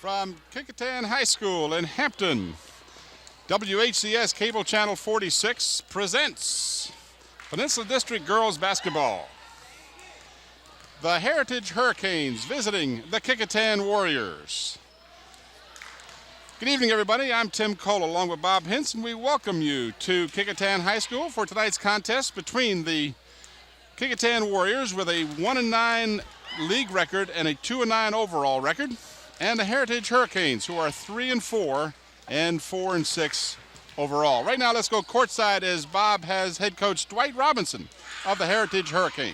From Kecoughtan High School in Hampton, WHCS Cable Channel 46 presents Peninsula District Girls Basketball. The Heritage Hurricanes visiting the Kecoughtan Warriors. Good evening, everybody. I'm Tim Cole along with Bob Hintz, and we welcome you to Kecoughtan High School for tonight's contest between the Kecoughtan Warriors with a 1-9 league record and a 2-9 overall record, and the Heritage Hurricanes, who are 3-4 and 4-6 overall. Right now, let's go courtside as Bob has head coach Dwight Robinson of the Heritage Hurricane.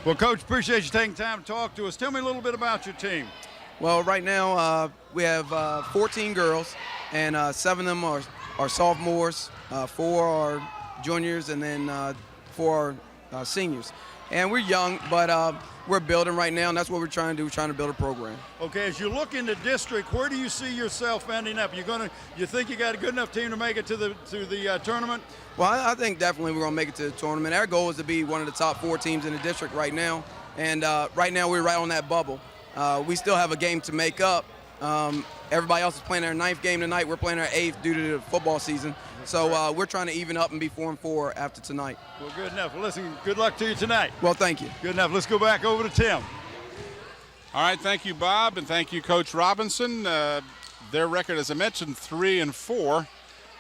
Well, Coach, appreciate you taking time to talk to us. Tell me a little bit about your team. Well, right now we have 14 girls, and 7 of them are sophomores, 4 are juniors, and then 4 are seniors. And we're young, but we're building right now, and that's what we're trying to do. We're trying to build a program. Okay, as you look in the district, where do you see yourself ending up? You think you got a good enough team to make it to the tournament? Well, I think definitely we're going to make it to the tournament. Our goal is to be one of the top 4 teams in the district right now, and right now we're right on that bubble. We still have a game to make up. Everybody else is playing their 9th game tonight. We're playing our 8th due to the football season. So we're trying to even up and be 4-4 after tonight. Well, good enough. Well, listen, good luck to you tonight. Well, thank you. Good enough. Let's go back over to Tim. All right, thank you, Bob, and thank you, Coach Robinson. Their record, as I mentioned, 3-4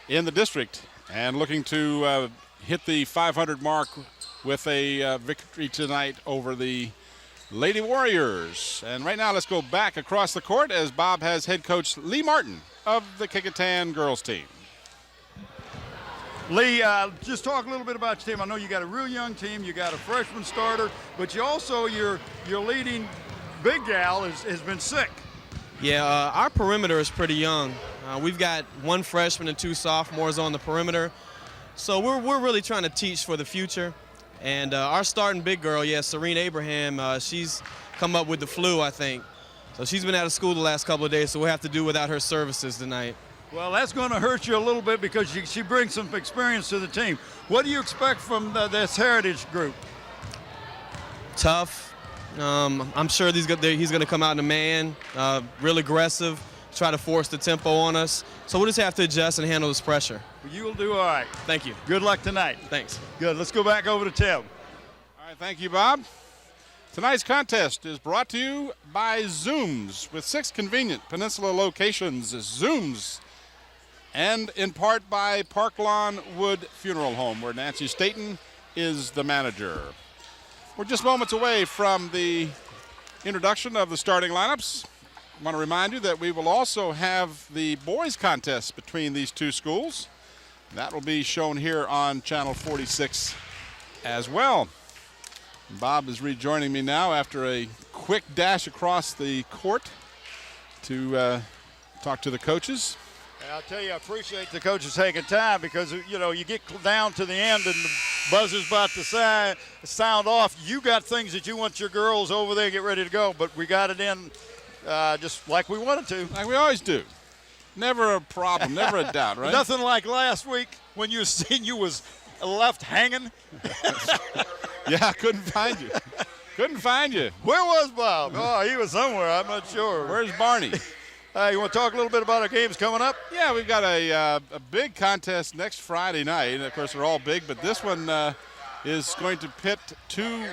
in the district, and looking to hit the 500 mark with a victory tonight over the Lady Warriors. And right now, let's go back across the court as Bob has head coach Lee Martin of the Kecoughtan girls team. Lee, just talk a little bit about your team. I know you got a real young team. You got a freshman starter, but you also your leading big gal has been sick. Yeah, our perimeter is pretty young. We've got 1 freshman and 2 sophomores on the perimeter, so we're really trying to teach for the future. And our starting big girl, Serene Abraham, she's come up with the flu, I think. So she's been out of school the last couple of days, so we'll have to do without her services tonight. Well, that's going to hurt you a little bit because she brings some experience to the team. What do you expect from this Heritage group? Tough. I'm sure he's going to come out in a man, real aggressive, try to force the tempo on us. So we'll just have to adjust and handle this pressure. You'll do all right. Thank you. Good luck tonight. Thanks. Good. Let's go back over to Tim. All right, thank you, Bob. Tonight's contest is brought to you by Zooms with 6 convenient Peninsula locations. Zooms. And in part by Park Lawn Wood Funeral Home, where Nancy Staten is the manager. We're just moments away from the introduction of the starting lineups. I want to remind you that we will also have the boys contest between these 2 schools. That will be shown here on Channel 46 as well. Bob is rejoining me now after a quick dash across the court to talk to the coaches. I'll tell you, I appreciate the coaches taking time because, you get down to the end and the buzzer's about to sound off. You got things that you want your girls over there get ready to go, but we got it in just like we wanted to. Like we always do. Never a problem, never a doubt, right? Nothing like last week when you seen you was left hanging. Yeah, I couldn't find you. Couldn't find you. Where was Bob? Oh, he was somewhere. I'm not sure. Where's Barney? You want to talk a little bit about our games coming up? Yeah, we've got a big contest next Friday night. And of course, they're all big, but this one is going to pit 2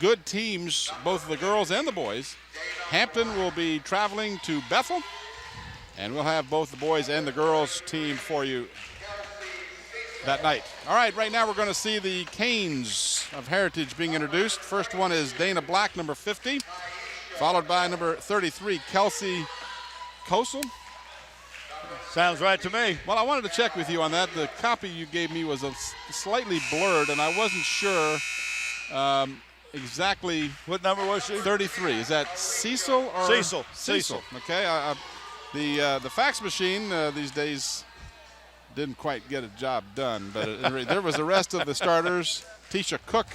good teams, both the girls and the boys. Hampton will be traveling to Bethel, and we'll have both the boys and the girls team for you that night. All right, right now we're going to see the Canes of Heritage being introduced. First one is Dana Black, number 50, followed by number 33, Kelsey Kosel. Sounds right to me. Well, I wanted to check with you on that. The copy you gave me was slightly blurred, and I wasn't sure exactly. What number was she? 33. Is that Cecil or? Cecil. Okay. The fax machine these days didn't quite get a job done, but there was the rest of the starters. Tisha Cook,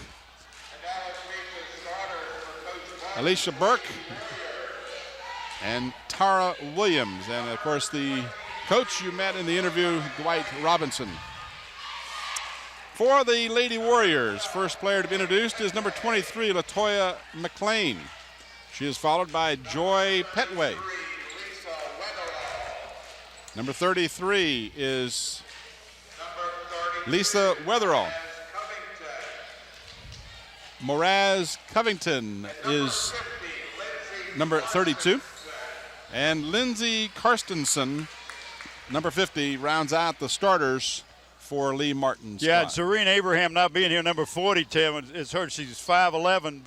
Alicia Burke, and Tara Williams. And, of course, the coach you met in the interview, Dwight Robinson. For the Lady Warriors, first player to be introduced is number 23, Latoya McLean. She is followed by Joy Petway. Number 33 is Lisa Weatherall. Moraz Covington is number 32. And Lindsay Karstensen, number 50, rounds out the starters for Lee Martin's Yeah, and squad. Serene Abraham not being here, number 40, Tim. It's her. She's 5'11",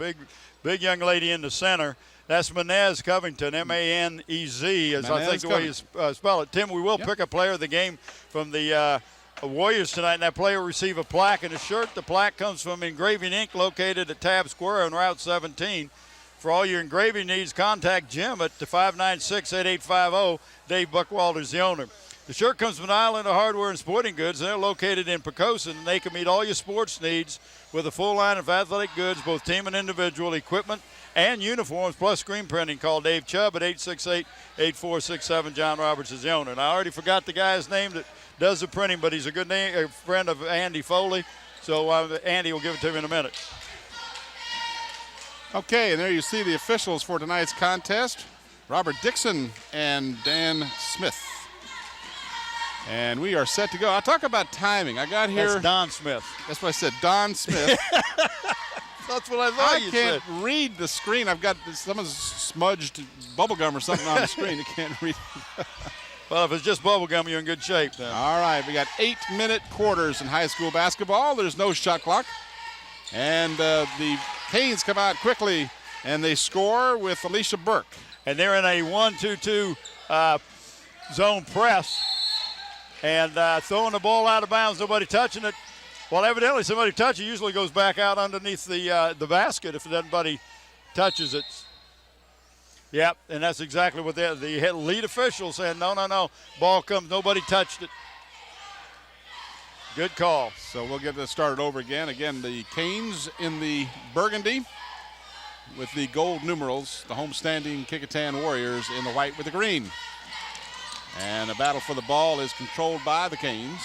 big young lady in the center. That's Manez Covington, M-A-N-E-Z, as I think the way you spell it. Tim, we will pick a player of the game from the Warriors tonight, and that player will receive a plaque and a shirt. The plaque comes from Engraving Inc., located at Tab Square on Route 17. For all your engraving needs, contact Jim at 596-8850. Dave Buckwalter is the owner. The shirt comes from Island of Hardware and Sporting Goods. They're located in Pecoughtan, and they can meet all your sports needs with a full line of athletic goods, both team and individual, equipment and uniforms, plus screen printing. Call Dave Chubb at 868-8467. John Roberts is the owner. And I already forgot the guy's name that does the printing, but he's a good name, a friend of Andy Foley. So Andy will give it to him in a minute. Okay, and there you see the officials for tonight's contest, Robert Dixon and Dan Smith. And we are set to go. I'll talk about timing. I got here. That's Don Smith. That's what I said, Don Smith. That's what I thought you said. I can't read the screen. I've got someone's smudged bubble gum or something on the screen. I can't read. Well, if it's just bubble gum, you're in good shape then. All right, we got 8-minute quarters in high school basketball. There's no shot clock. And the Canes come out quickly, and they score with Alicia Burke. And they're in a 1-2-2 zone press. And throwing the ball out of bounds, nobody touching it. Well, evidently somebody touches it, usually goes back out underneath the basket if nobody touches it. Yep, and that's exactly what the lead official said. No. Ball comes, nobody touched it. Good call. So we'll get this started over again. Again, the Canes in the burgundy with the gold numerals. The homestanding Kecoughtan Warriors in the white with the green. And a battle for the ball is controlled by the Canes.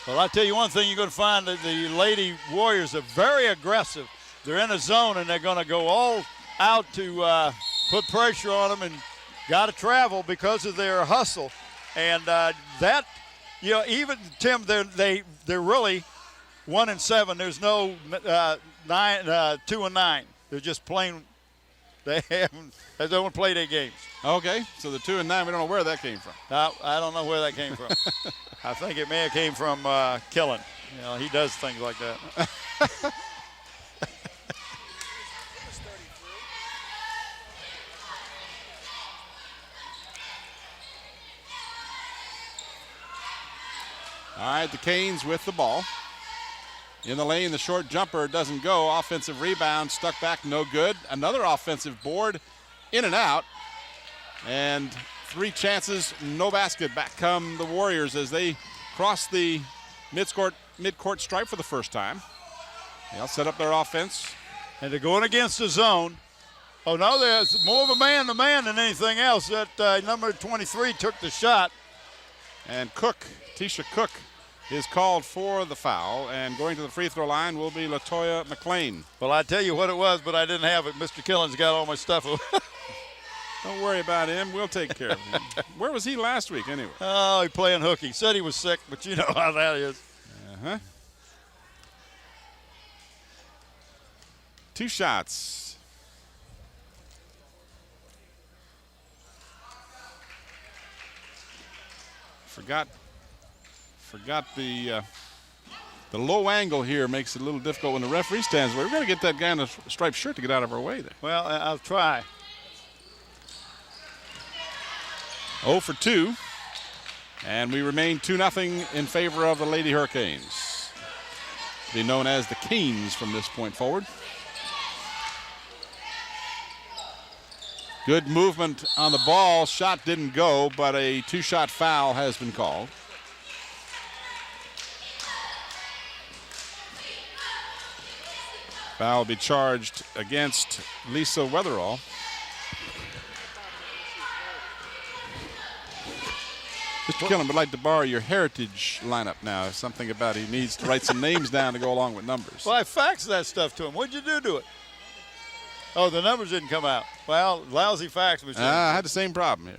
Well, I'll tell you one thing, you're going to find that the Lady Warriors are very aggressive. They're in a zone, and they're going to go all out to put pressure on them and got to travel because of their hustle. And that, you know, even, Tim, they're really 1-7. There's no 2-9. They're just plain, they don't play their games. Okay, so the 2-9, we don't know where that came from. I don't know where that came from. I think it may have came from Killen. You know, he does things like that. All right, the Canes with the ball. In the lane, the short jumper doesn't go. Offensive rebound, stuck back, no good. Another offensive board, in and out. And 3 chances, no basket. Back come the Warriors as they cross the midcourt stripe for the first time. They'll set up their offense. And they're going against the zone. Oh, no, there's more of a man-to-man than anything else. That number 23 took the shot. And Tisha Cook, is called for the foul. And going to the free throw line will be LaToya McLean. Well, I tell you what it was, but I didn't have it. Mr. Killen's got all my stuff. Don't worry about him. We'll take care of him. Where was he last week anyway? Oh, he playing hooky. Said he was sick, but you know how that is. Uh-huh. 2 shots. Forgot the low angle here makes it a little difficult when the referee stands away. We're going to get that guy in a striped shirt to get out of our way there. Well, I'll try. 0 for 2. And we remain 2-0 in favor of the Lady Hurricanes. To be known as the Canes from this point forward. Good movement on the ball. Shot didn't go, but a 2-shot foul has been called. Foul will be charged against Lisa Weatherall. Mr. Killen would like to borrow your heritage lineup now. Something about he needs to write some names down to go along with numbers. Well, I faxed that stuff to him. What'd you do to it? Oh, the numbers didn't come out. Well, lousy fax machine. I had the same problem here.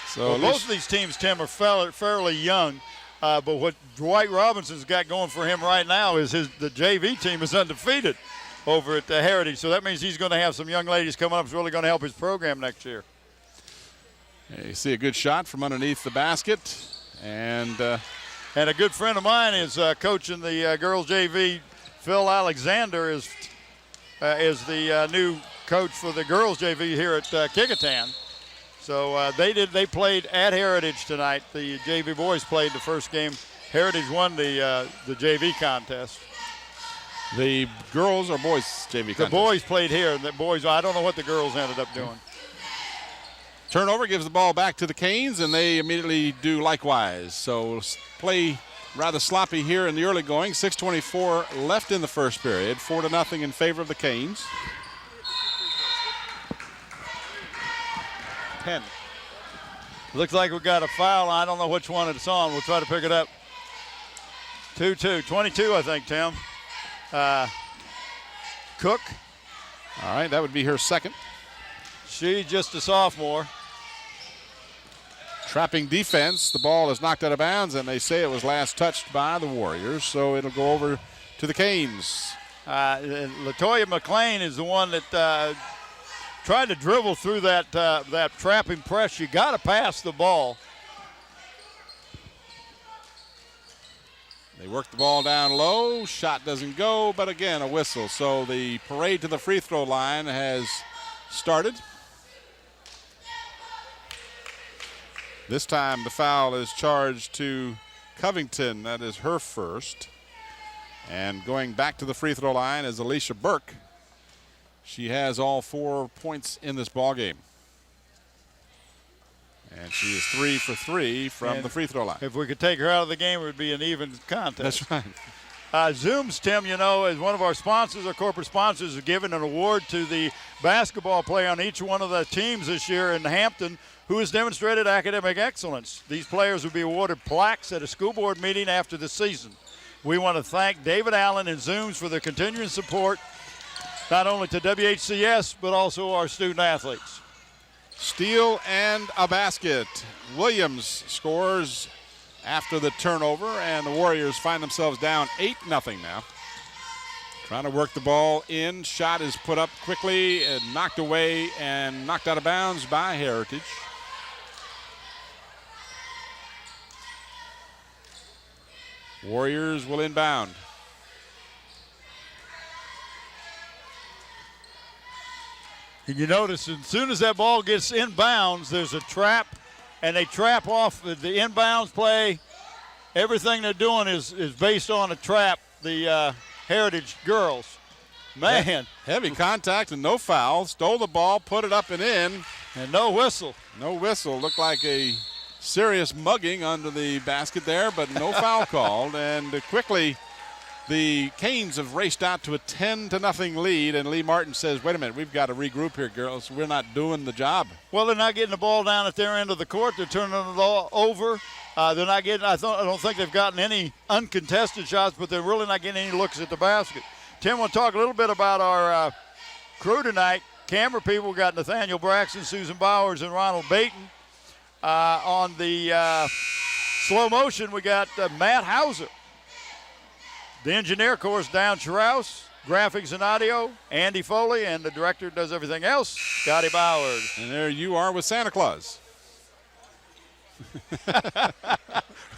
So well, most of these teams, Tim, are fairly young. But what Dwight Robinson's got going for him right now is the JV team is undefeated over at Heritage. So that means he's going to have some young ladies coming up. It's really going to help his program next year. You see a good shot from underneath the basket. And a good friend of mine is coaching the girls JV. Phil Alexander is the new coach for the girls JV here at Kecoughtan. So they played at Heritage tonight. The JV boys played the first game. Heritage won the JV contest. The girls or boys JV contest? The boys played here. The boys, I don't know what the girls ended up doing. Turnover gives the ball back to the Canes, and they immediately do likewise. So play rather sloppy here in the early going. 6:24 left in the first period. 4-0 in favor of the Canes. 10. Looks like we got a foul. I don't know which one it's on. We'll try to pick it up. 2-2. 22, I think, Tim. Cook. All right, that would be her second. She's just a sophomore. Trapping defense. The ball is knocked out of bounds, and they say it was last touched by the Warriors, so it'll go over to the Canes. LaToya McLean is the one that tried to dribble through that trapping press. You got to pass the ball. They work the ball down low. Shot doesn't go, but again, a whistle. So the parade to the free throw line has started. This time the foul is charged to Covington. That is her first. And going back to the free throw line is Alicia Burke. She has all 4 points in this ball game. And she is 3 for 3 from the free throw line. If we could take her out of the game, it would be an even contest. That's right. Zooms, Tim, you know, as one of our sponsors, our corporate sponsors, are giving an award to the basketball player on each one of the teams this year in Hampton who has demonstrated academic excellence. These players will be awarded plaques at a school board meeting after the season. We want to thank David Allen and Zooms for their continuing support, not only to WHCS, but also our student athletes. Steal and a basket. Williams scores after the turnover, and the Warriors find themselves down 8-0 now. Trying to work the ball in. Shot is put up quickly and knocked away and knocked out of bounds by Heritage. Warriors will inbound. And you notice as soon as that ball gets inbounds, there's a trap, and they trap off the inbounds play. Everything they're doing is based on a trap, the Heritage girls. Man. Heavy contact and no foul. Stole the ball, put it up and in. And no whistle. No whistle. Looked like a serious mugging under the basket there, but no foul called. And quickly, the Canes have raced out to a 10-0 lead, and Lee Martin says, wait a minute, we've got to regroup here, girls. We're not doing the job. Well, they're not getting the ball down at their end of the court. They're turning it all over. They're not getting, I don't think they've gotten any uncontested shots, but they're really not getting any looks at the basket. Tim, we'll talk a little bit about our crew tonight. Camera people got Nathaniel Braxton, Susan Bowers, and Ronald Baton. On the slow motion, we got Matt Hauser. The engineer, of course, Down Charaus. Graphics and audio, Andy Foley, and the director does everything else, Scotty Bowers. And there you are with Santa Claus.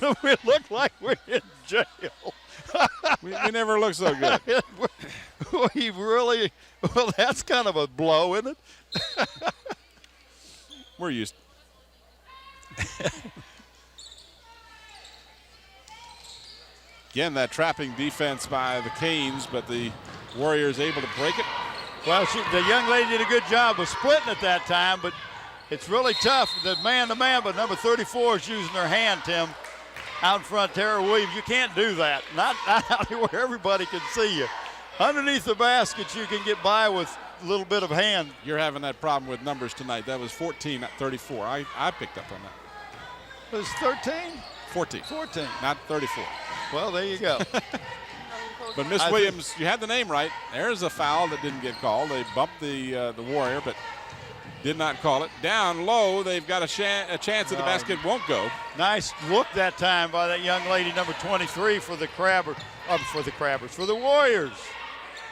We look like we're in jail. we never look so good. We really, well, that's kind of a blow, isn't it? We're used. Again, that trapping defense by the Canes, but the Warriors able to break it. Well, the young lady did a good job of splitting at that time, but it's really tough. The man-to-man, but number 34 is using her hand, Tim, out in front, Tara Williams. You can't do that. Not out here where everybody can see you. Underneath the basket, you can get by with a little bit of hand. You're having that problem with numbers tonight. That was 14, not 34. I picked up on that. It was 13? 14. 14. Not 34. Well, there you go. But Miss Williams, you had the name right. There's a foul that didn't get called. They bumped the Warrior, but did not call it. Down low, they've got a chance that the basket won't go. Nice look that time by that young lady, number 23, for the Warriors.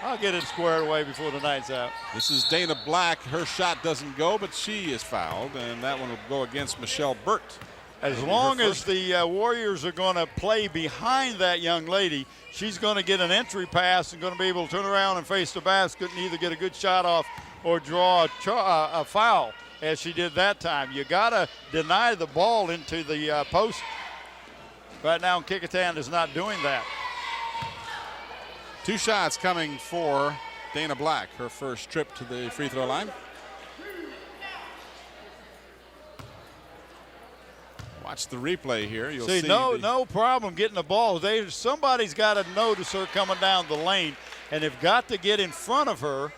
I'll get it squared away before the night's out. This is Dana Black. Her shot doesn't go, but she is fouled, and that one will go against Michelle Burt. As long as the Warriors are going to play behind that young lady, she's going to get an entry pass and going to be able to turn around and face the basket and either get a good shot off or draw a foul, as she did that time. You got to deny the ball into the post. Right now, Kecoughtan is not doing that. 2 shots coming for Dana Black, her first trip to the free throw line. Watch the replay here. You'll see no problem getting the ball. Somebody's got to notice her coming down the lane, and they've got to get in front of her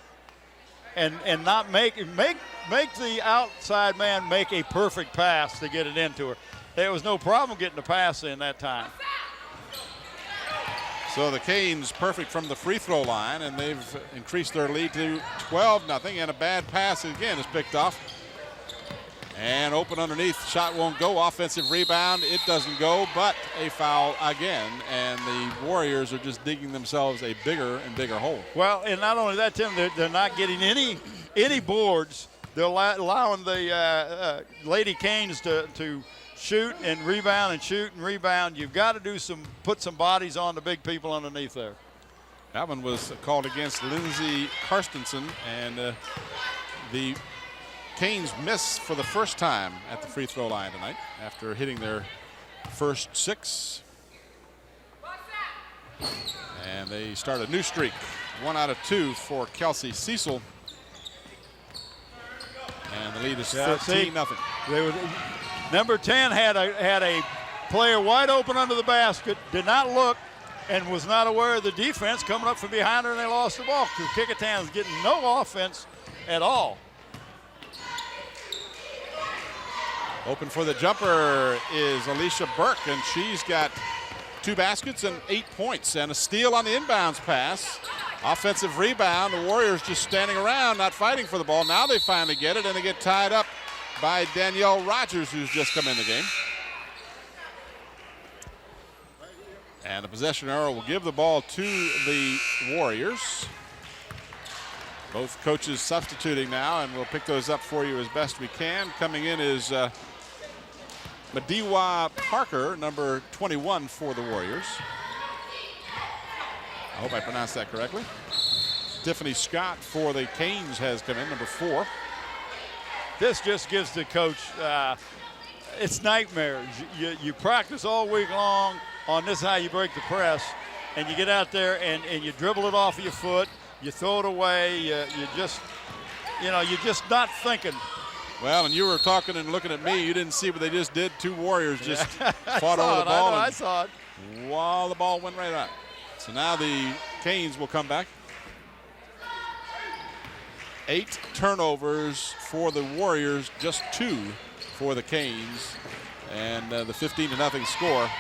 and not make the outside man make a perfect pass to get it into her. There was no problem getting the pass in that time. So the Canes perfect from the free throw line, and they've increased their lead to 12-0, and a bad pass again is picked off. And open underneath, shot won't go. Offensive rebound, it doesn't go, but a foul again. And the Warriors are just digging themselves a bigger and bigger hole. Well, and not only that, Tim, they're not getting any boards. They're allowing the Lady Canes to shoot and rebound and shoot and rebound. You've got to put some bodies on the big people underneath there. That one was called against Lindsay Karstensen, and the Canes miss for the first time at the free throw line tonight after hitting their first 6. And they start a new streak. 1 out of 2 for Kelsey Cecil. And the lead is 13-0. Number 10 had a player wide open under the basket, did not look, and was not aware of the defense coming up from behind her, and they lost the ball because Kecoughtan's getting no offense at all. Open for the jumper is Alicia Burke, and she's got 2 baskets and 8 points, and a steal on the inbounds pass. Offensive rebound. The Warriors just standing around, not fighting for the ball. Now they finally get it, and they get tied up by Danielle Rogers, who's just come in the game. And the possession arrow will give the ball to the Warriors. Both coaches substituting now, and we'll pick those up for you as best we can. Coming in is Madiwa Parker, number 21 for the Warriors. I hope I pronounced that correctly. Tiffany Scott for the Canes has come in, number 4. This just gives the coach, it's nightmares. You practice all week long on this how you break the press, and you get out there and you dribble it off of your foot, you throw it away, you're just not thinking. Well, and you were talking and looking at me. You didn't see what they just did. 2 Warriors just fought over the ball. I saw it. While the ball went right out. So now the Canes will come back. 8 turnovers for the Warriors, just 2 for the Canes. And the 15-0 score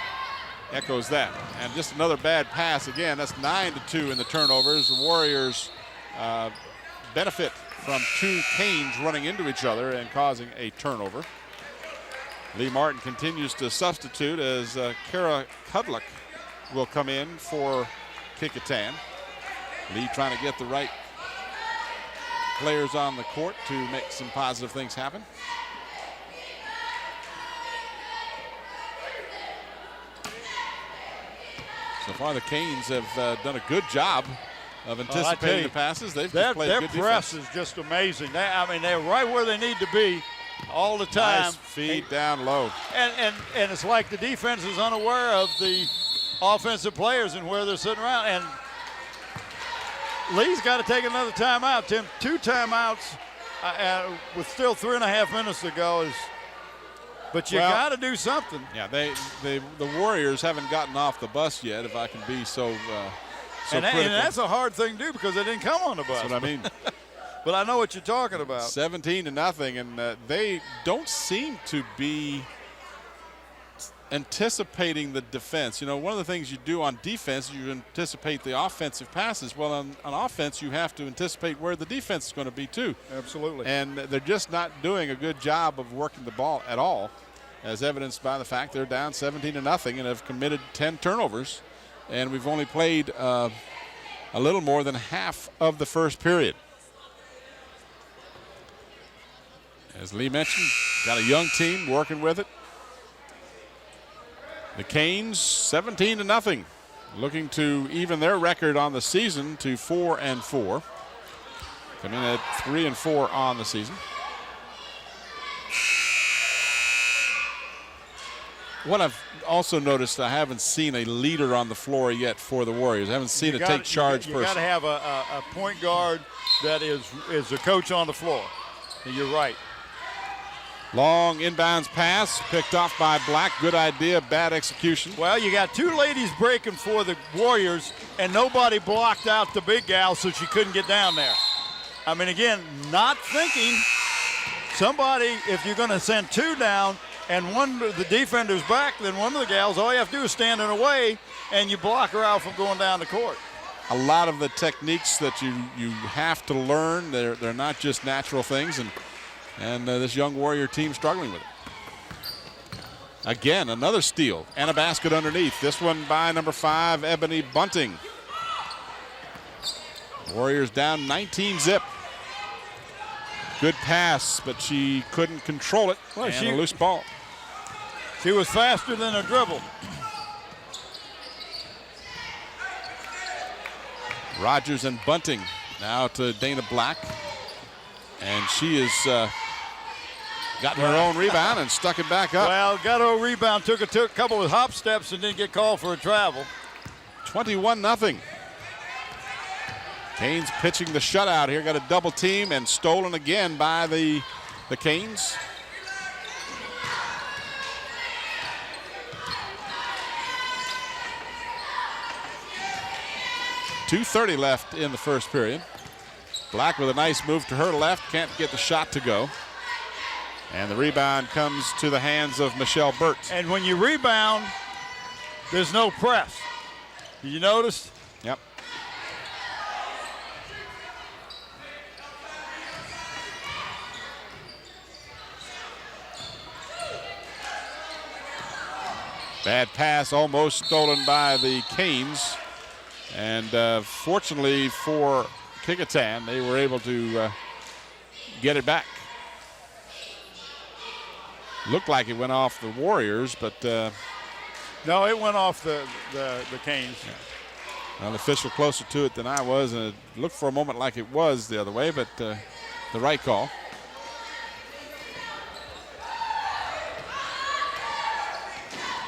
echoes that. And just another bad pass again. That's 9-2 in the turnovers. The Warriors benefit from 2 Canes running into each other and causing a turnover. Lee Martin continues to substitute as Kara Kudlick will come in for Kecoughtan. Lee trying to get the right players on the court to make some positive things happen. So far, the Canes have done a good job of anticipating the passes. They've just played good defense. Their press is just amazing. They're right where they need to be all the time. Nice feed down low. And it's like the defense is unaware of the offensive players and where they're sitting around. And Lee's got to take another timeout, Tim. 2 timeouts with still 3.5 minutes to go. But you got to do something. Yeah, the Warriors haven't gotten off the bus yet, if I can be so and that's a hard thing to do because they didn't come on the bus. That's what I mean. But I know what you're talking about. 17-0, and they don't seem to be anticipating the defense. You know, one of the things you do on defense, you anticipate the offensive passes. Well, on offense, you have to anticipate where the defense is going to be too. Absolutely. And they're just not doing a good job of working the ball at all, as evidenced by the fact they're down 17-0 and have committed 10 turnovers. And we've only played a little more than half of the first period. As Lee mentioned, got a young team working with it. The Canes 17-0, looking to even their record on the season to 4-4. Come in at 3-4 on the season. What I've also noticed, I haven't seen a leader on the floor yet for the Warriors. I haven't seen a take charge person. You got to have a point guard that is a coach on the floor. And you're right. Long inbounds pass, picked off by Black. Good idea, bad execution. Well, you got two ladies breaking for the Warriors, and nobody blocked out the big gal so she couldn't get down there. I mean, again, not thinking. Somebody, if you're going to send two down and one of the defender's back, then one of the gals, all you have to do is stand in the way, and you block her out from going down the court. A lot of the techniques that you have to learn, they're not just natural things, and this young Warrior team struggling with it. Again, another steal and a basket underneath. This one by number 5, Ebony Bunting. Warriors down 19-0. Good pass, but she couldn't control it. Well, and a loose ball. She was faster than a dribble. Rogers and Bunting now to Dana Black. And she has gotten her own rebound and stuck it back up. Well, got her own rebound, took a couple of hop steps and didn't get called for a travel. 21-0. Canes pitching the shutout here. Got a double team and stolen again by the Canes. .230 left in the first period. Black with a nice move to her left. Can't get the shot to go. And the rebound comes to the hands of Michelle Burt. And when you rebound, there's no press. Did you notice? Yep. Bad pass, almost stolen by the Canes. And fortunately for Kecoughtan, they were able to get it back. Looked like it went off the Warriors, but no, it went off the Canes. Yeah. Well, the official closer to it than I was, and it looked for a moment like it was the other way, but the right call.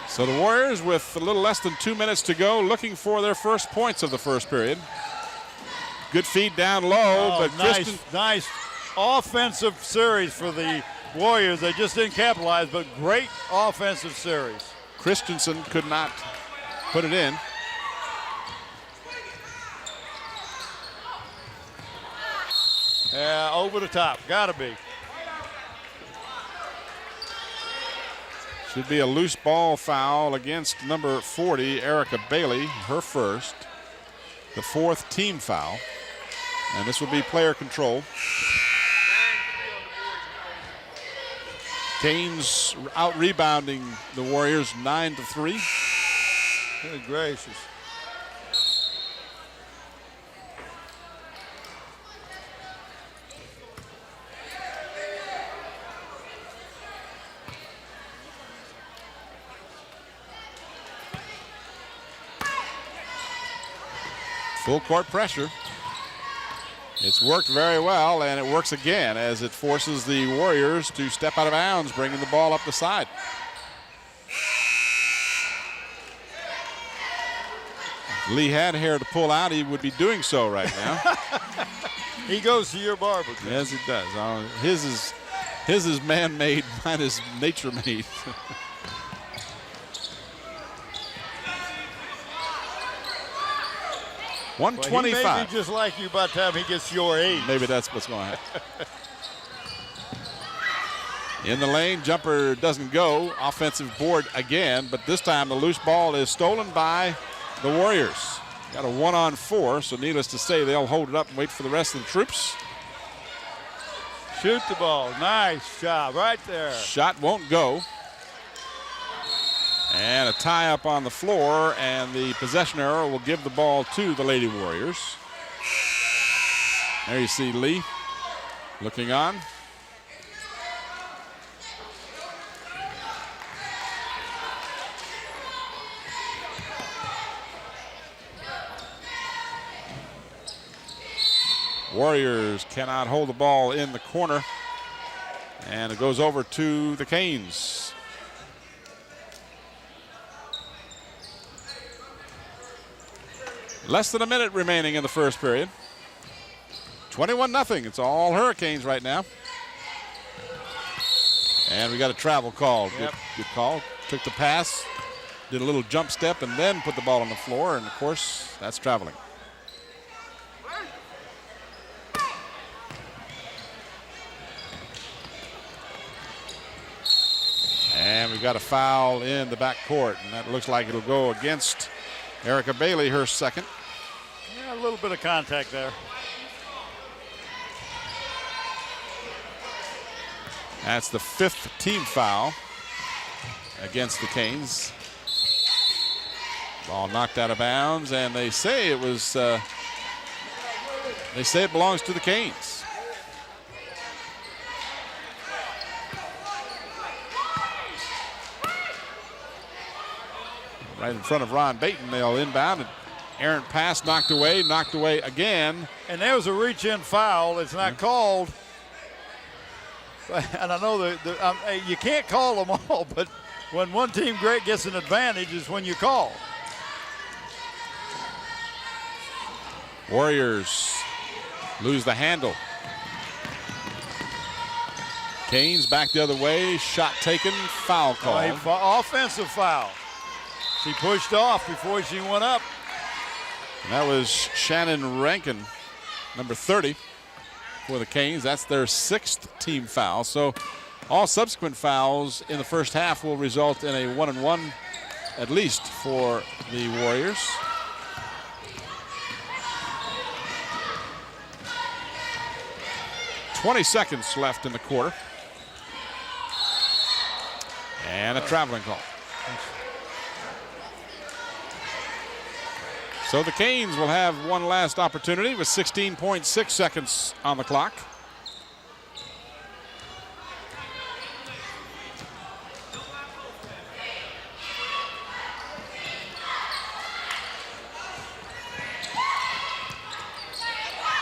So the Warriors, with a little less than 2 minutes to go, looking for their first points of the first period. Good feed down low, but nice offensive series for the Warriors. They just didn't capitalize, but great offensive series. Christensen could not put it in. Yeah, over the top, gotta be. Should be a loose ball foul against number 40, Erica Bailey, her first. The 4th team foul. And this will be player control. Canes out rebounding the Warriors 9-3. Good gracious. Full court pressure. It's worked very well, and it works again as it forces the Warriors to step out of bounds, bringing the ball up the side. If Lee had hair to pull out, he would be doing so right now. He goes to your barber. Yes, it does. His is man-made, mine is nature-made. Well, 125. he may be just like you by the time he gets your age. Maybe that's what's going to happen. In the lane, jumper doesn't go. Offensive board again, but this time the loose ball is stolen by the Warriors. Got a 1-on-4, so needless to say, they'll hold it up and wait for the rest of the troops. Shoot the ball. Nice job right there. Shot won't go. And a tie up on the floor, and the possession arrow will give the ball to the Lady Warriors. There you see Lee looking on. Warriors cannot hold the ball in the corner, and it goes over to the Canes. Less than a minute remaining in the first period. 21-0. It's all Hurricanes right now. And we got a travel call. Yep. Good call. Took the pass, did a little jump step, and then put the ball on the floor. And, of course, that's traveling. And we've got a foul in the backcourt, and that looks like it'll go against Erica Bailey, her second. Yeah, a little bit of contact there. That's the 5th team foul against the Canes. Ball knocked out of bounds, and they say it was. They say it belongs to the Canes. Right in front of Ron Baton, they'll inbound. And errant pass knocked away again. And there was a reach-in foul. It's not called. And I know you can't call them all, but when one team great gets an advantage is when you call. Warriors lose the handle. Canes back the other way. Shot taken. Foul call. Offensive foul. She pushed off before she went up. And that was Shannon Rankin, number 30 for the Canes. That's their 6th team foul. So all subsequent fouls in the first half will result in a 1-and-1 at least for the Warriors. "20 seconds left in the quarter. And a traveling call. So the Canes will have one last opportunity with 16.6 seconds on the clock.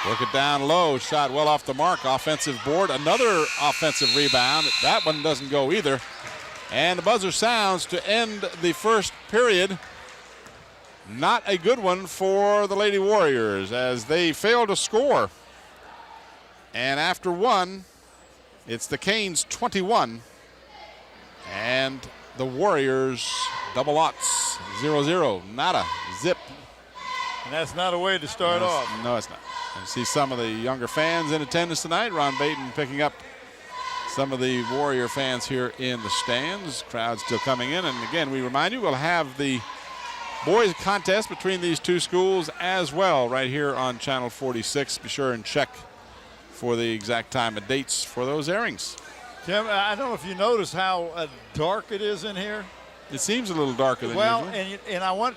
Work it down low, shot well off the mark, offensive board, another offensive rebound. That one doesn't go either. And the buzzer sounds to end the first period. Not a good one for the Lady Warriors as they fail to score. And after one, it's the Canes 21 and the Warriors double oughts 0-0. Nada, zip. And that's not a way to start off. No, it's not. And see some of the younger fans in attendance tonight. Ron Baton picking up some of the Warrior fans here in the stands. Crowd still coming in. And again, we remind you, we'll have the boys contest between these two schools as well right here on Channel 46. Be sure and check for the exact time and dates for those airings. Tim, I don't know if you notice how dark it is in here. It seems a little darker than usual. Well, and I went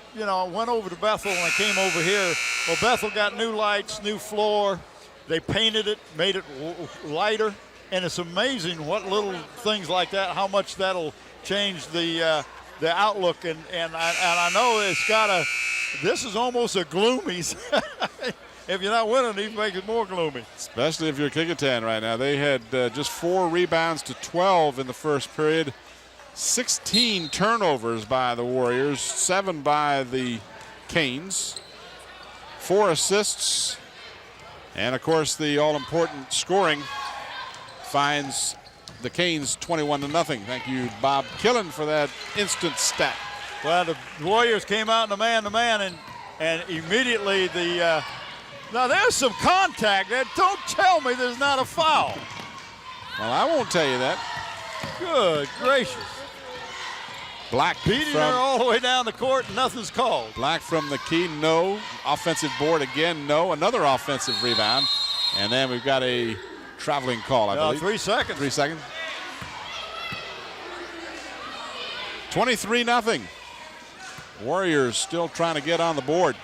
over to Bethel and I came over here. Well, Bethel got new lights, new floor. They painted it, made it lighter, and it's amazing what little things like that, how much that'll change the outlook. And I know this is almost a gloomy. If you're not winning, it even makes it more gloomy. Especially if you're Kecoughtan right now. They had just 4 rebounds to 12 in the first period. 16 turnovers by the Warriors, 7 by the Canes, 4 assists, and of course the all-important scoring finds the Canes 21-0. Thank you, Bob Killen, for that instant stat. Well, the Warriors came out in a man-to-man, and immediately now there's some contact there. Don't tell me there's not a foul. Well, I won't tell you that. Good gracious. Black Beating her all the way down the court, and nothing's called. Black from the key, no. Offensive board again, no. Another offensive rebound. And then we've got a traveling call, I believe. 3 seconds. 3 seconds. 23-0. Warriors still trying to get on the board.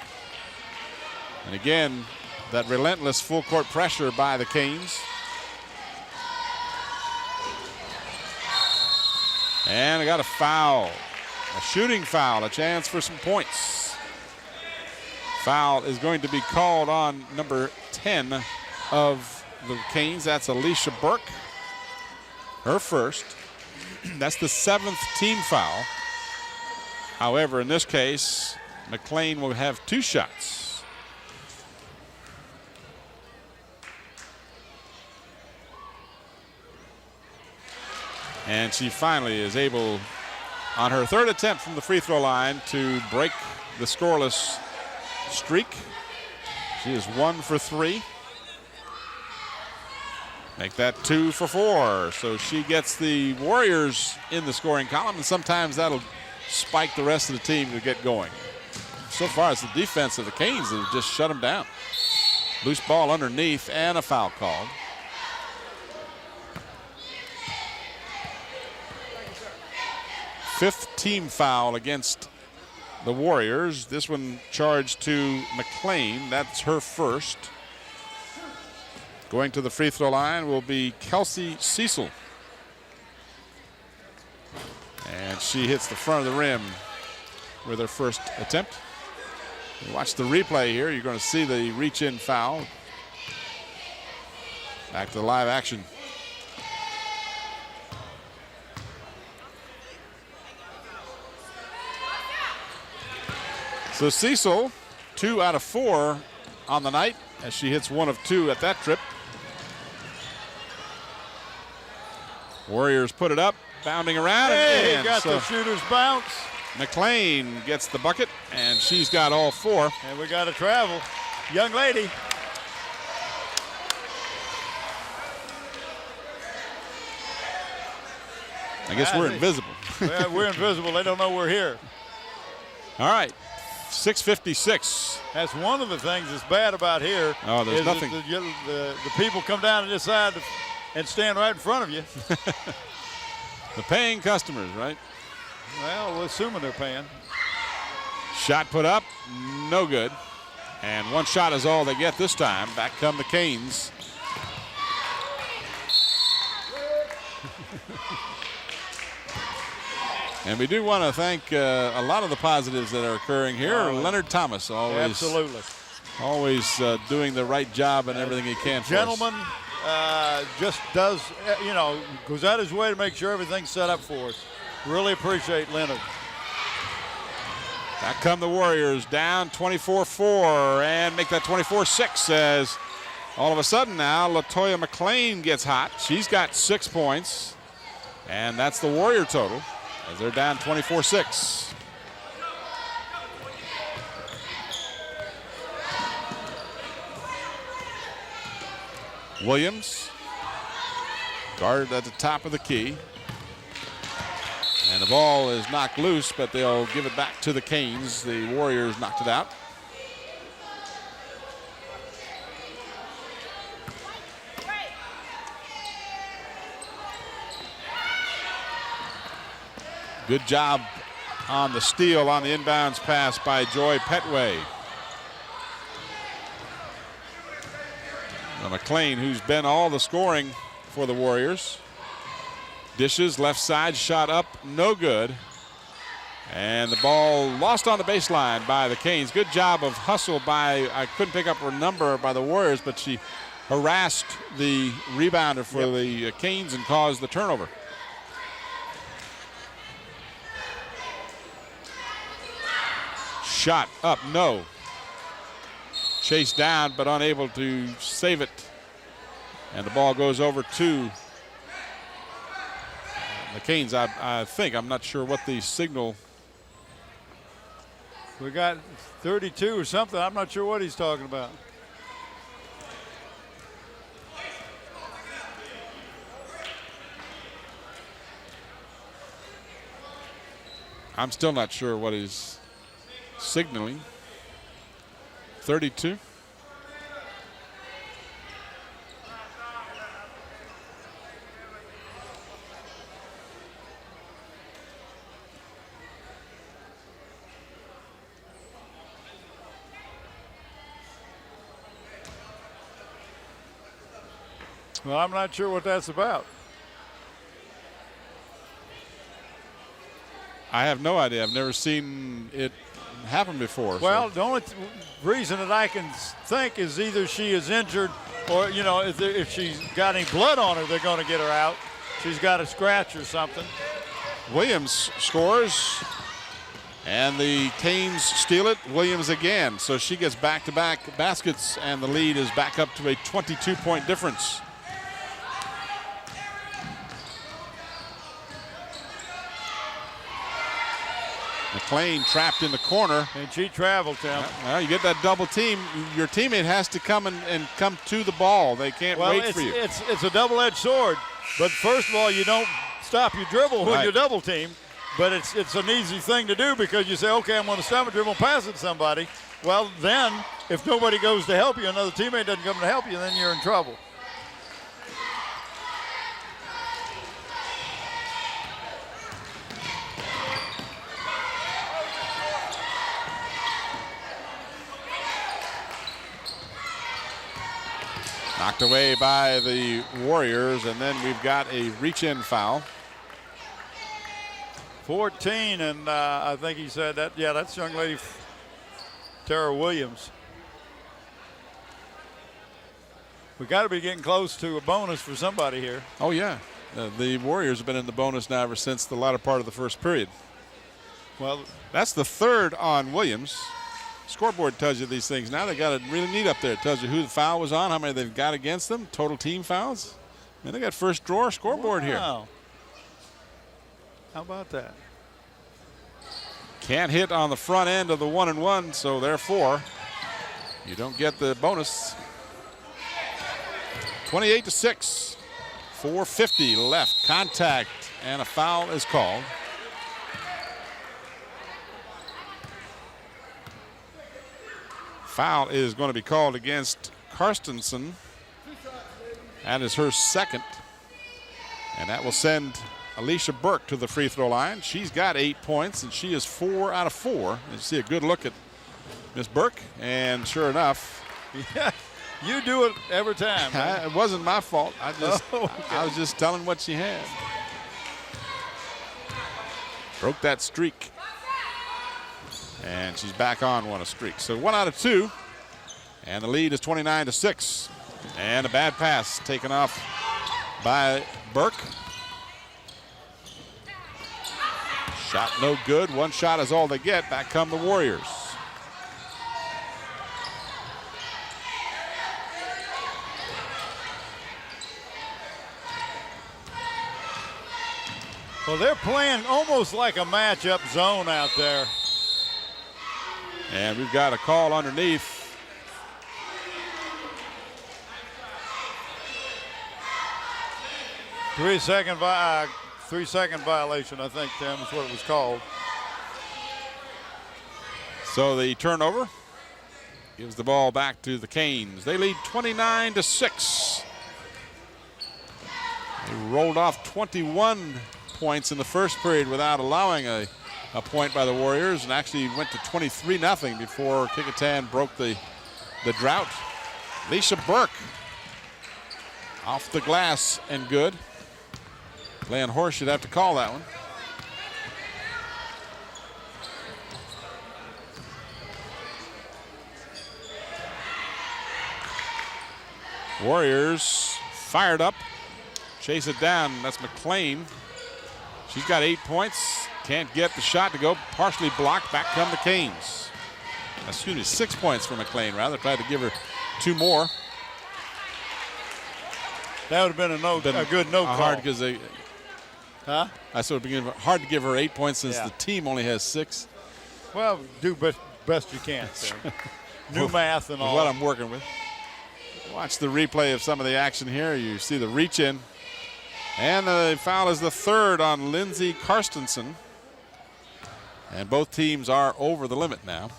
And again, that relentless full court pressure by the Canes. And I got a foul, a shooting foul, a chance for some points. Foul is going to be called on number 10 of the Canes. That's Alicia Burke, her first. That's the 7th team foul. However, in this case, McLean will have 2 shots. And she finally is able, on her 3rd attempt from the free throw line, to break the scoreless streak. She is 1 for 3. Make that 2 for 4. So she gets the Warriors in the scoring column, and sometimes that'll spike the rest of the team to get going. So far, it's the defense of the Canes that have just shut them down. Loose ball underneath and a foul called. Fifth team foul against the Warriors. This one charged to McLean. That's her first. Going to the free throw line will be Kelsey Cecil. And she hits the front of the rim with her first attempt. You watch the replay here. You're going to see the reach-in foul. Back to the live action. So Cecil, 2 out of 4 on the night as she hits 1 of 2 at that trip. Warriors put it up, bounding around. Hey, and got so the shooter's bounce. McLean gets the bucket, and she's got all 4. And we got to travel. Young lady. I guess we're invisible. Well, we're invisible. They don't know we're here. All right. 6:56. That's one of the things that's bad about here. Oh, there's is nothing. The people come down and decide and stand right in front of you. The paying customers, right? Well, we're assuming they're paying. Shot put up, no good. And 1 shot is all they get this time. Back come the Canes. And we do want to thank a lot of the positives that are occurring here. Leonard Thomas, always doing the right job and everything he can for us. Gentleman just does, goes out his way to make sure everything's set up for us. Really appreciate Leonard. Back come the Warriors, down 24-4 and make that 24-6 as all of a sudden now LaToya McLean gets hot. She's got 6 points, and that's the Warrior total as they're down 24-6. Williams guarded at the top of the key. And the ball is knocked loose, but they'll give it back to the Canes. The Warriors knocked it out. Good job on the steal on the inbounds pass by Joy Petway. Now McLean, who's been all the scoring for the Warriors. Dishes left side, shot up, no good. And the ball lost on the baseline by the Canes. Good job of hustle by, I couldn't pick up her number by the Warriors, but she harassed the rebounder for the Canes and caused the turnover. Shot up, no. Chased down, but unable to save it. And the ball goes over to the Canes. I think, I'm not sure what the signal. We got 32 or something. I'm not sure what he's talking about. I'm still not sure what he's signaling. 32. Well, I'm not sure what that's about. I have no idea. I've never seen it happen before. Well, so. the only reason that I can think is either she is injured or, you know, if she's got any blood on her, they're going to get her out. She's got a scratch or something. Williams scores, and the Canes steal it. Williams again. So she gets back-to-back baskets, and the lead is back up to a 22-point difference. McLean trapped in the corner. And she traveled, Tim. Well, you get that double team. Your teammate has to come and come to the ball. They can't wait for you. It's a double-edged sword. But first of all, you don't stop your dribble when Right. you're double team. But it's an easy thing to do because you say, okay, I'm going to stop a dribble, pass it to somebody. Well, then if nobody goes to help you, another teammate doesn't come to help you, then you're in trouble. Knocked away by the Warriors, and then we've got a reach-in foul. 14, and I think he said that. Yeah, that's young lady Tara Williams. We got to be getting close to a bonus for somebody here. Oh, yeah. The Warriors have been in the bonus now ever since the latter part of the first period. Well, that's the third on Williams. Scoreboard tells you these things. Now they got it really neat up there. It tells you who the foul was on, how many they've got against them, total team fouls. And they got first drawer scoreboard here. How about that? Can't hit on the front end of the 1-and-1, so therefore you don't get the bonus. 28-6. 4:50 left. Contact and a foul is called. Foul is going to be called against Karstensen. That is her second. And that will send Alicia Burke to the free throw line. She's got 8 points, and she is 4 out of 4. And you see a good look at Miss Burke, and sure enough. Yeah, you do it every time. It wasn't my fault. I was just telling what she had. Broke that streak. And she's back on a streak. So 1 out of 2. And the lead is 29-6. And a bad pass taken off by Burke. Shot no good. One shot is all they get. Back come the Warriors. Well, they're playing almost like a matchup zone out there. And we've got a call underneath. Three-second violation, I think, Tim, is what it was called. So the turnover gives the ball back to the Canes. They lead 29-6. They rolled off 21 points in the first period without allowing a point by the Warriors, and actually went to 23-0 before Kecoughtan broke the drought. Alicia Burke off the glass and good. Glenn Horst should have to call that one. Warriors fired up. Chase it down. That's McLean. She's got 8 points. Can't get the shot to go. Partially blocked. Back come the Canes. Excuse me, 6 points for McLean, rather. Tried to give her 2 more. That would have been a good no call. Hard because they. Huh? I said it would be hard to give her 8 points since Yeah. the team only has 6. Well, do best you can. New math and all. What I'm working with. Watch the replay of some of the action here. You see the reach in. And the foul is the third on Lindsay Karstensen. And both teams are over the limit now.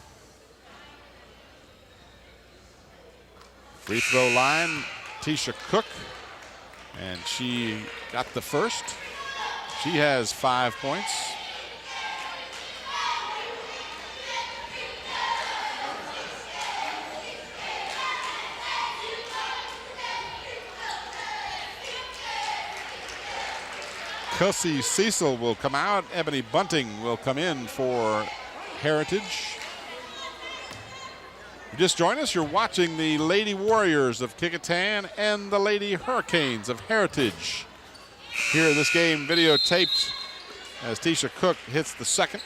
Free throw line, Tisha Cook. And she got the first. She has 5 points. Kelsey Cecil will come out. Ebony Bunting will come in for Heritage. You just joined us. You're watching the Lady Warriors of Kecoughtan and the Lady Hurricanes of Heritage. Here, this game videotaped as Tisha Cook hits the second.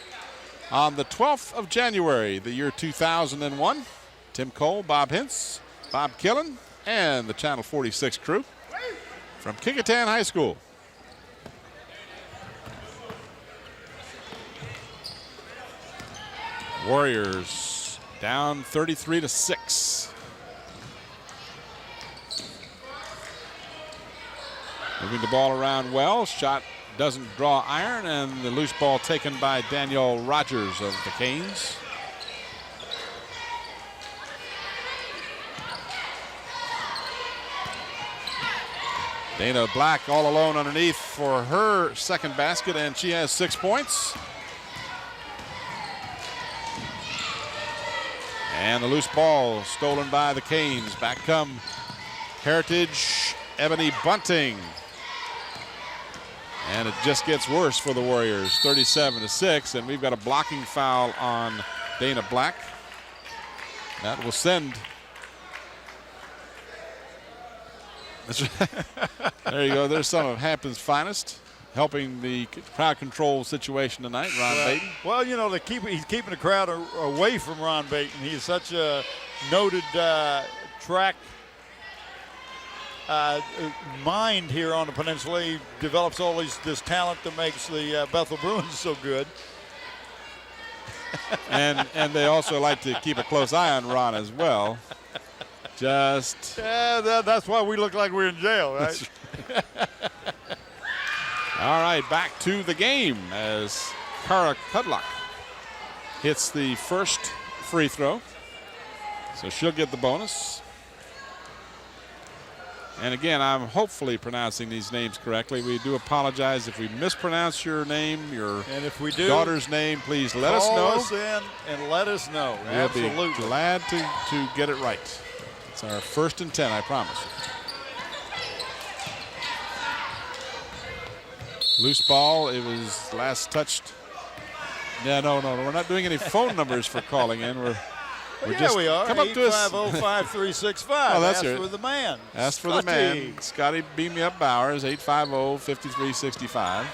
On the 12th of January, the year 2001, Tim Cole, Bob Hintz, Bob Killen, and the Channel 46 crew from Kecoughtan High School. Warriors down 33-6. Moving the ball around well. Shot doesn't draw iron, and the loose ball taken by Danielle Rogers of the Canes. Dana Black all alone underneath for her second basket, and she has 6 points. And the loose ball stolen by the Canes. Back come Heritage, Ebony Bunting. And it just gets worse for the Warriors, 37-6. And we've got a blocking foul on Dana Black. That will send. There you go. There's some of Hampton's finest, helping the crowd control situation tonight, Ron Baton. Well, you know, he's keeping the crowd away from Ron Baton. He's such a noted track mind here on the peninsula. He develops all this talent that makes the Bethel Bruins so good. and they also like to keep a close eye on Ron as well. That's why we look like we're in jail, right? All right, back to the game as Cara Cudlock hits the first free throw. So she'll get the bonus. And again, I'm hopefully pronouncing these names correctly. We do apologize if we mispronounce your name, and if we do, daughter's name, please let us know. Call us in and let us know. We'll Absolutely. be glad to get it right. It's our 1st and 10, I promise you. Loose ball, it was last touched. Yeah, no, we're not doing any phone numbers for calling in. We're just we are. Come up to us. 850-5365. Oh, that's Ask it. for the man. Ask for the man. Scotty Beam Me Up Bowers, 850-5365.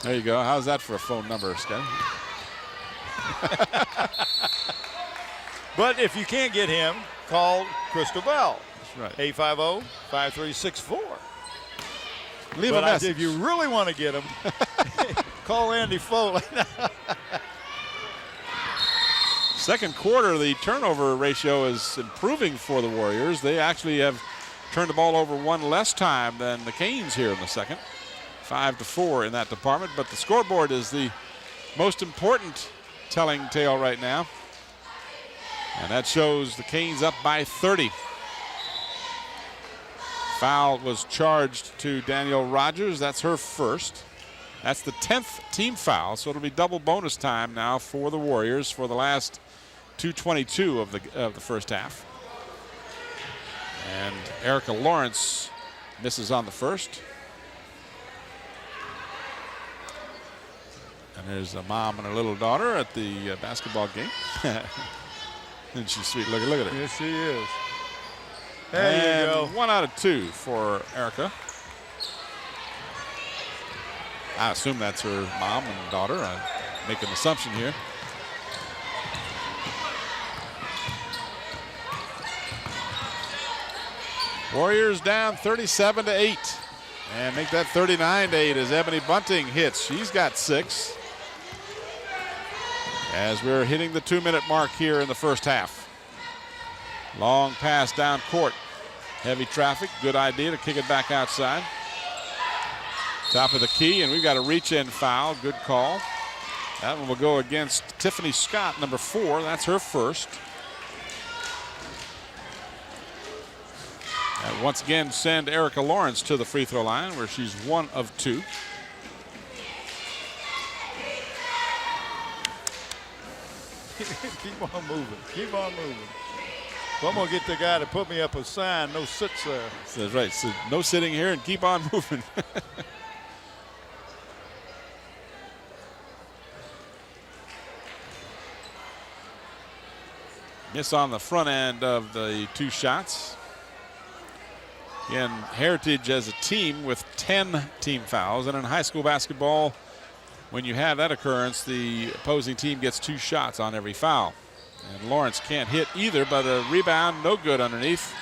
There you go. How's that for a phone number, Scotty? But if you can't get him, call Crystal Bell. That's right. 850-5364. Leave a message. If you really want to get him, call Andy Foley. Second quarter, the turnover ratio is improving for the Warriors. They actually have turned the ball over one less time than the Canes here in the second. 5-4 in that department, but the scoreboard is the most important telling tale right now. And that shows the Canes up by 30. Foul was charged to Danielle Rogers. That's her first. That's the 10th team foul, so it'll be double bonus time now for the Warriors for the last 2:22 of the first half. And Erica Lawrence misses on the first. And there's a mom and her little daughter at the basketball game. And she's sweet. Look at her. Yes, she is. There you go. 1 out of 2 for Erica. I assume that's her mom and daughter. I make an assumption here. Warriors down 37-8. And make that 39-8 as Ebony Bunting hits. She's got 6. As we're hitting the 2-minute mark here in the first half. Long pass down court. Heavy traffic. Good idea to kick it back outside. Top of the key, and we've got a reach-in foul. Good call. That one will go against Tiffany Scott, number 4. That's her first. And once again, send Erica Lawrence to the free throw line, where she's 1 of 2. Keep on moving. Keep on moving. Well, I'm going to get the guy to put me up a sign, no sits there. That's right. So no sitting here and keep on moving. Miss on the front end of the 2 shots. Again, Heritage as a team with 10 team fouls. And in high school basketball, when you have that occurrence, the opposing team gets 2 shots on every foul. And Lawrence can't hit either, but a rebound, no good underneath.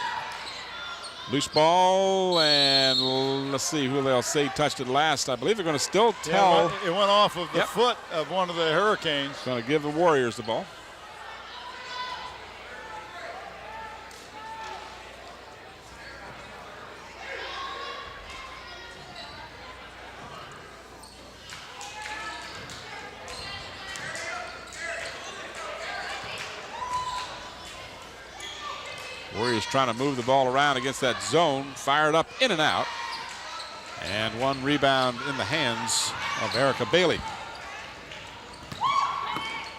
Loose ball, and let's see who they'll say touched it last. I believe they're going to still tell. Yeah, it went off of the foot of one of the Hurricanes. Going to give the Warriors the ball. Warriors trying to move the ball around against that zone. Fired up in and out. And 1 rebound in the hands of Erica Bailey.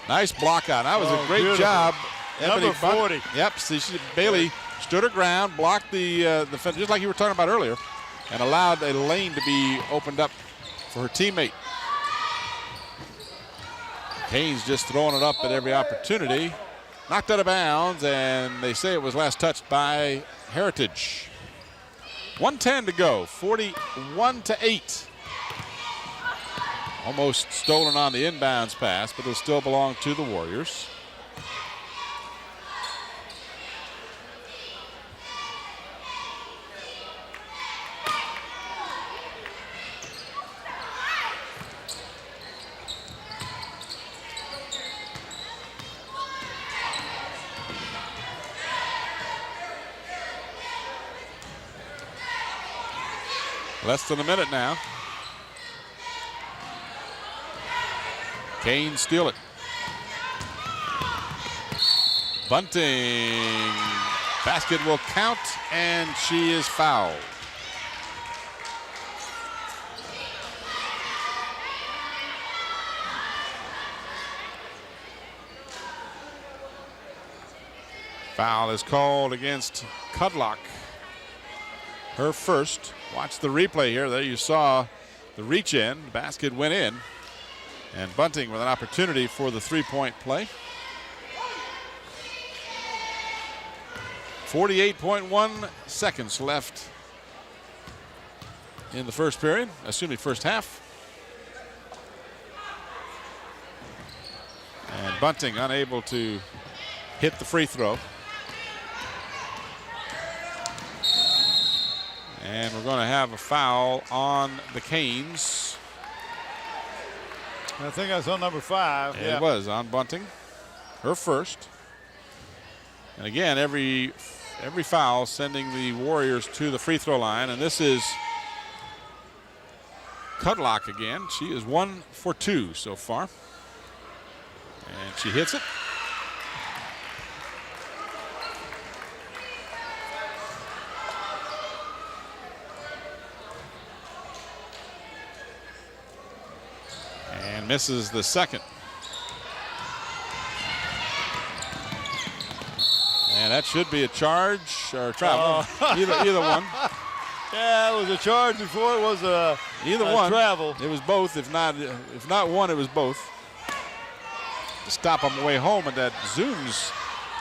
Nice block out. That was a great beautiful job. Number 40. Yep. See, Bailey stood her ground, blocked the fence, just like you were talking about earlier, and allowed a lane to be opened up for her teammate. Haynes just throwing it up at every opportunity. Knocked out of bounds, and they say it was last touched by Heritage. 1:10 to go, 41-8. Almost stolen on the inbounds pass, but it'll still belong to the Warriors. Less than a minute now. Kane steal it. Bunting. Basket will count, and she is fouled. Foul is called against Kudlock. Her first. Watch the replay here. There you saw the reach in. The basket went in. And Bunting with an opportunity for the 3-point play. 48.1 seconds left in the first period, assuming first half. And Bunting unable to hit the free throw. And we're going to have a foul on the Canes. I think that's on number 5. It was on Bunting, her first. And again, every foul sending the Warriors to the free throw line. And this is Kudlock again. She is 1 for 2 so far. And she hits it. And misses the second. And that should be a charge or a travel. Either one. Yeah, it was a charge before it was a travel. It was both. If not one, it was both. To stop on the way home at that Zooms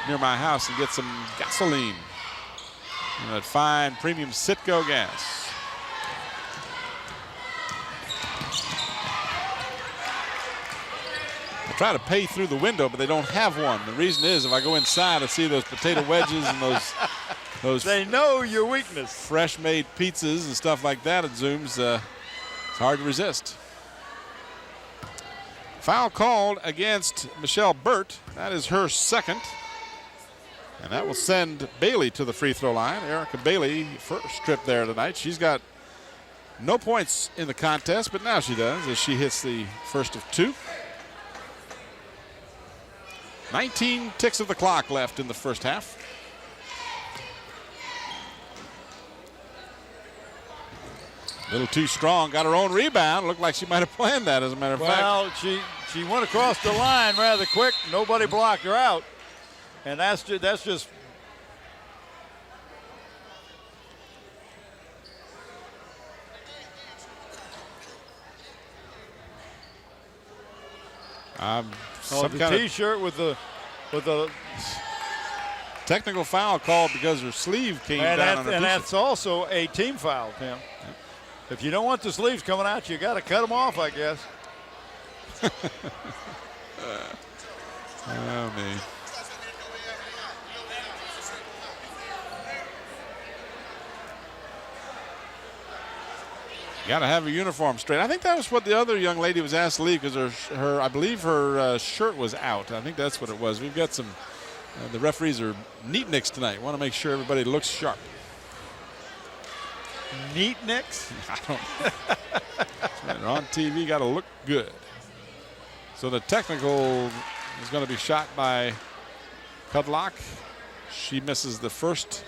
near my house and get some gasoline. And that fine premium Citgo gas. I try to pay through the window, but they don't have one. The reason is if I go inside, I see those potato wedges and those they know your weakness. Fresh made pizzas and stuff like that at Zooms. It's hard to resist. Foul called against Michelle Burt. That is her second. And that will send Bailey to the free throw line. Erica Bailey, first trip there tonight. She's got No points in the contest, but now she does as she hits the first of two. 19 ticks of the clock left in the first half. A little too strong, got her own rebound. Looked like she might have planned that, as a matter of fact. Well, she went across the line rather quick. Nobody blocked her out. And that's just some the kind T-shirt with the technical foul called because her sleeve came down on her and t-shirt. that's also a team foul, Tim. If you don't want the sleeves coming out, you got to cut them off, I guess. Oh, man. Got to have a uniform straight. I think that was what the other young lady was asked to leave because her I believe her shirt was out. I think that's what it was. We've got some. The referees are neatniks tonight. Want to make sure everybody looks sharp. Neatniks? I don't. They're on TV. Got to look good. So the technical is going to be shot by Cudlock. She misses the first.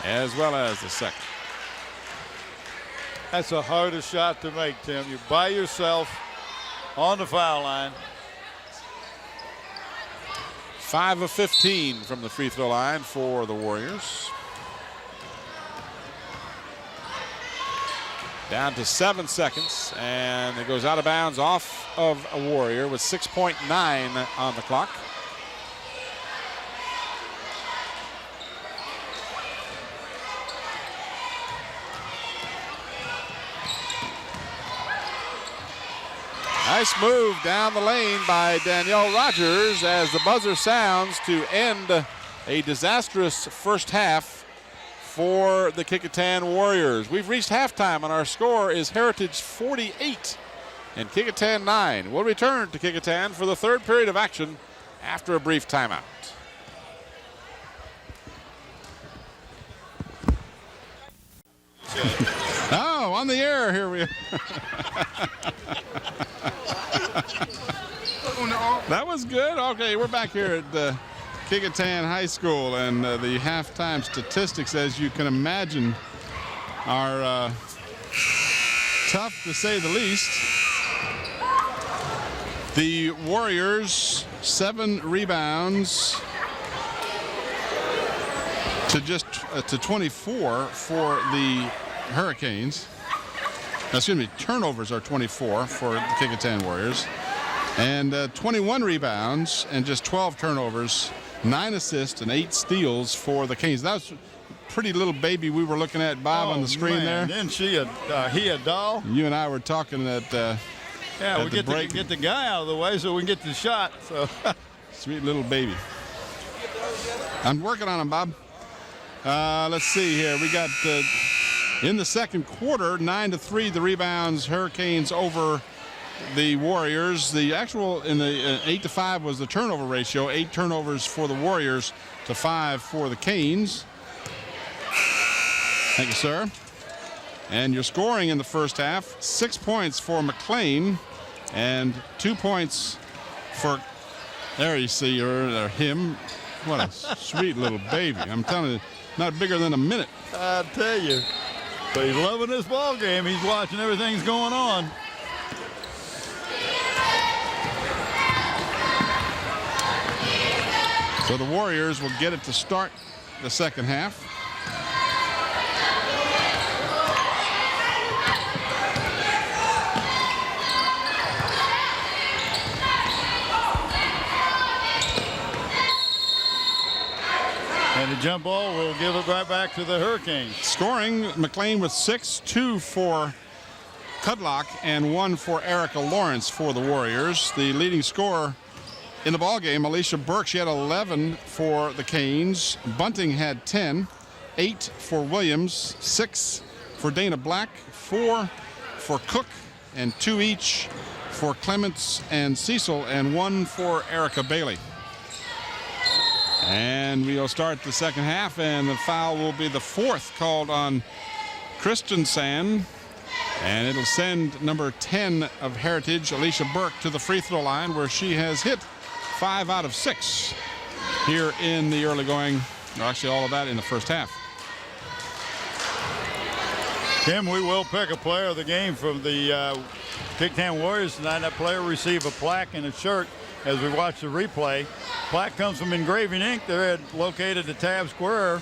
As well as the second. That's the hardest shot to make, Tim. You're by yourself on the foul line. 5 of 15 from the free throw line for the Warriors. Down to 7 seconds, and it goes out of bounds off of a Warrior with 6.9 on the clock. Nice move down the lane by Danielle Rogers as the buzzer sounds to end a disastrous first half for the Kecoughtan Warriors. We've reached halftime and our score is Heritage 48 and Kecoughtan 9. We'll return to Kecoughtan for the third period of action after a brief timeout. Oh, on the air, here we are. That was good. Okay, we're back here at Kecoughtan High School, and the halftime statistics, as you can imagine, are tough to say the least. The Warriors, 7 rebounds to 24 for the Hurricanes. Excuse me, turnovers are 24 for the Kecoughtan Warriors. And 21 rebounds and just 12 turnovers, 9 assists and 8 steals for the Canes. That was a pretty little baby we were looking at, Bob, on the screen there. Isn't he a doll? You and I were talking at yeah, we break. get the guy out of the way so we can get the shot. So Sweet little baby. I'm working on him, Bob. Let's see here. We got in the second quarter, 9-3, the rebounds, Hurricanes over the Warriors. The actual in the 8-5 was the turnover ratio. 8 turnovers for the Warriors to 5 for the Canes. Thank you, sir. And your scoring in the first half: 6 points for McLean, and 2 points for. There you see her or him. What a sweet little baby! I'm telling you, not bigger than a minute. I tell you, but he's loving this ball game. He's watching everything's going on. So the Warriors will get it to start the second half. And the jump ball will give it right back to the Hurricanes. Scoring, McLean with 6, 2 for Cudlock, and 1 for Erica Lawrence for the Warriors. The leading scorer in the ballgame, Alicia Burke, she had 11 for the Canes. Bunting had 10, 8 for Williams, 6 for Dana Black, 4 for Cook, and 2 each for Clements and Cecil, and 1 for Erica Bailey. And we'll start the second half, and the foul will be the 4th called on Christensen. And it'll send number 10 of Heritage, Alicia Burke, to the free throw line, where she has hit 5 out of 6 here in the early going. Well, actually, all of that in the first half. Tim, we will pick a player of the game from the Kecoughtan Warriors tonight. That player will receive a plaque and a shirt as we watch the replay. Plaque comes from Engraving Inc. They're located at Tab Square.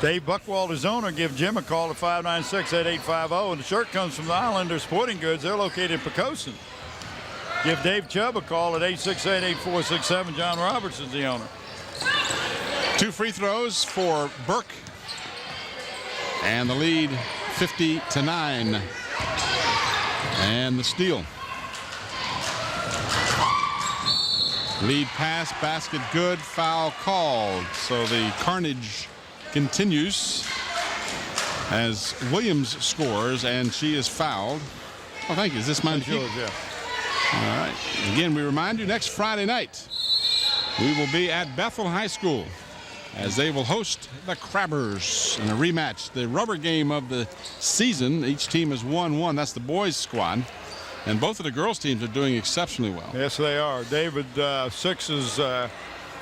Dave Buckwalter's owner. Give Jim a call at 596-8850. And the shirt comes from the Islander Sporting Goods. They're located in Kecoughtan. Give Dave Chubb a call at 868-8467. John Robertson's the owner. 2 free throws for Burke. And the lead 50-9. And the steal. Lead pass, basket good, foul called. So the carnage continues as Williams scores, and she is fouled. Oh, thank you. Is this mine? Yours, yeah. All right. Again, we remind you, next Friday night, we will be at Bethel High School as they will host the Crabbers in a rematch, the rubber game of the season. Each team has won one. That's the boys' squad. And both of the girls' teams are doing exceptionally well. Yes, they are. David Six's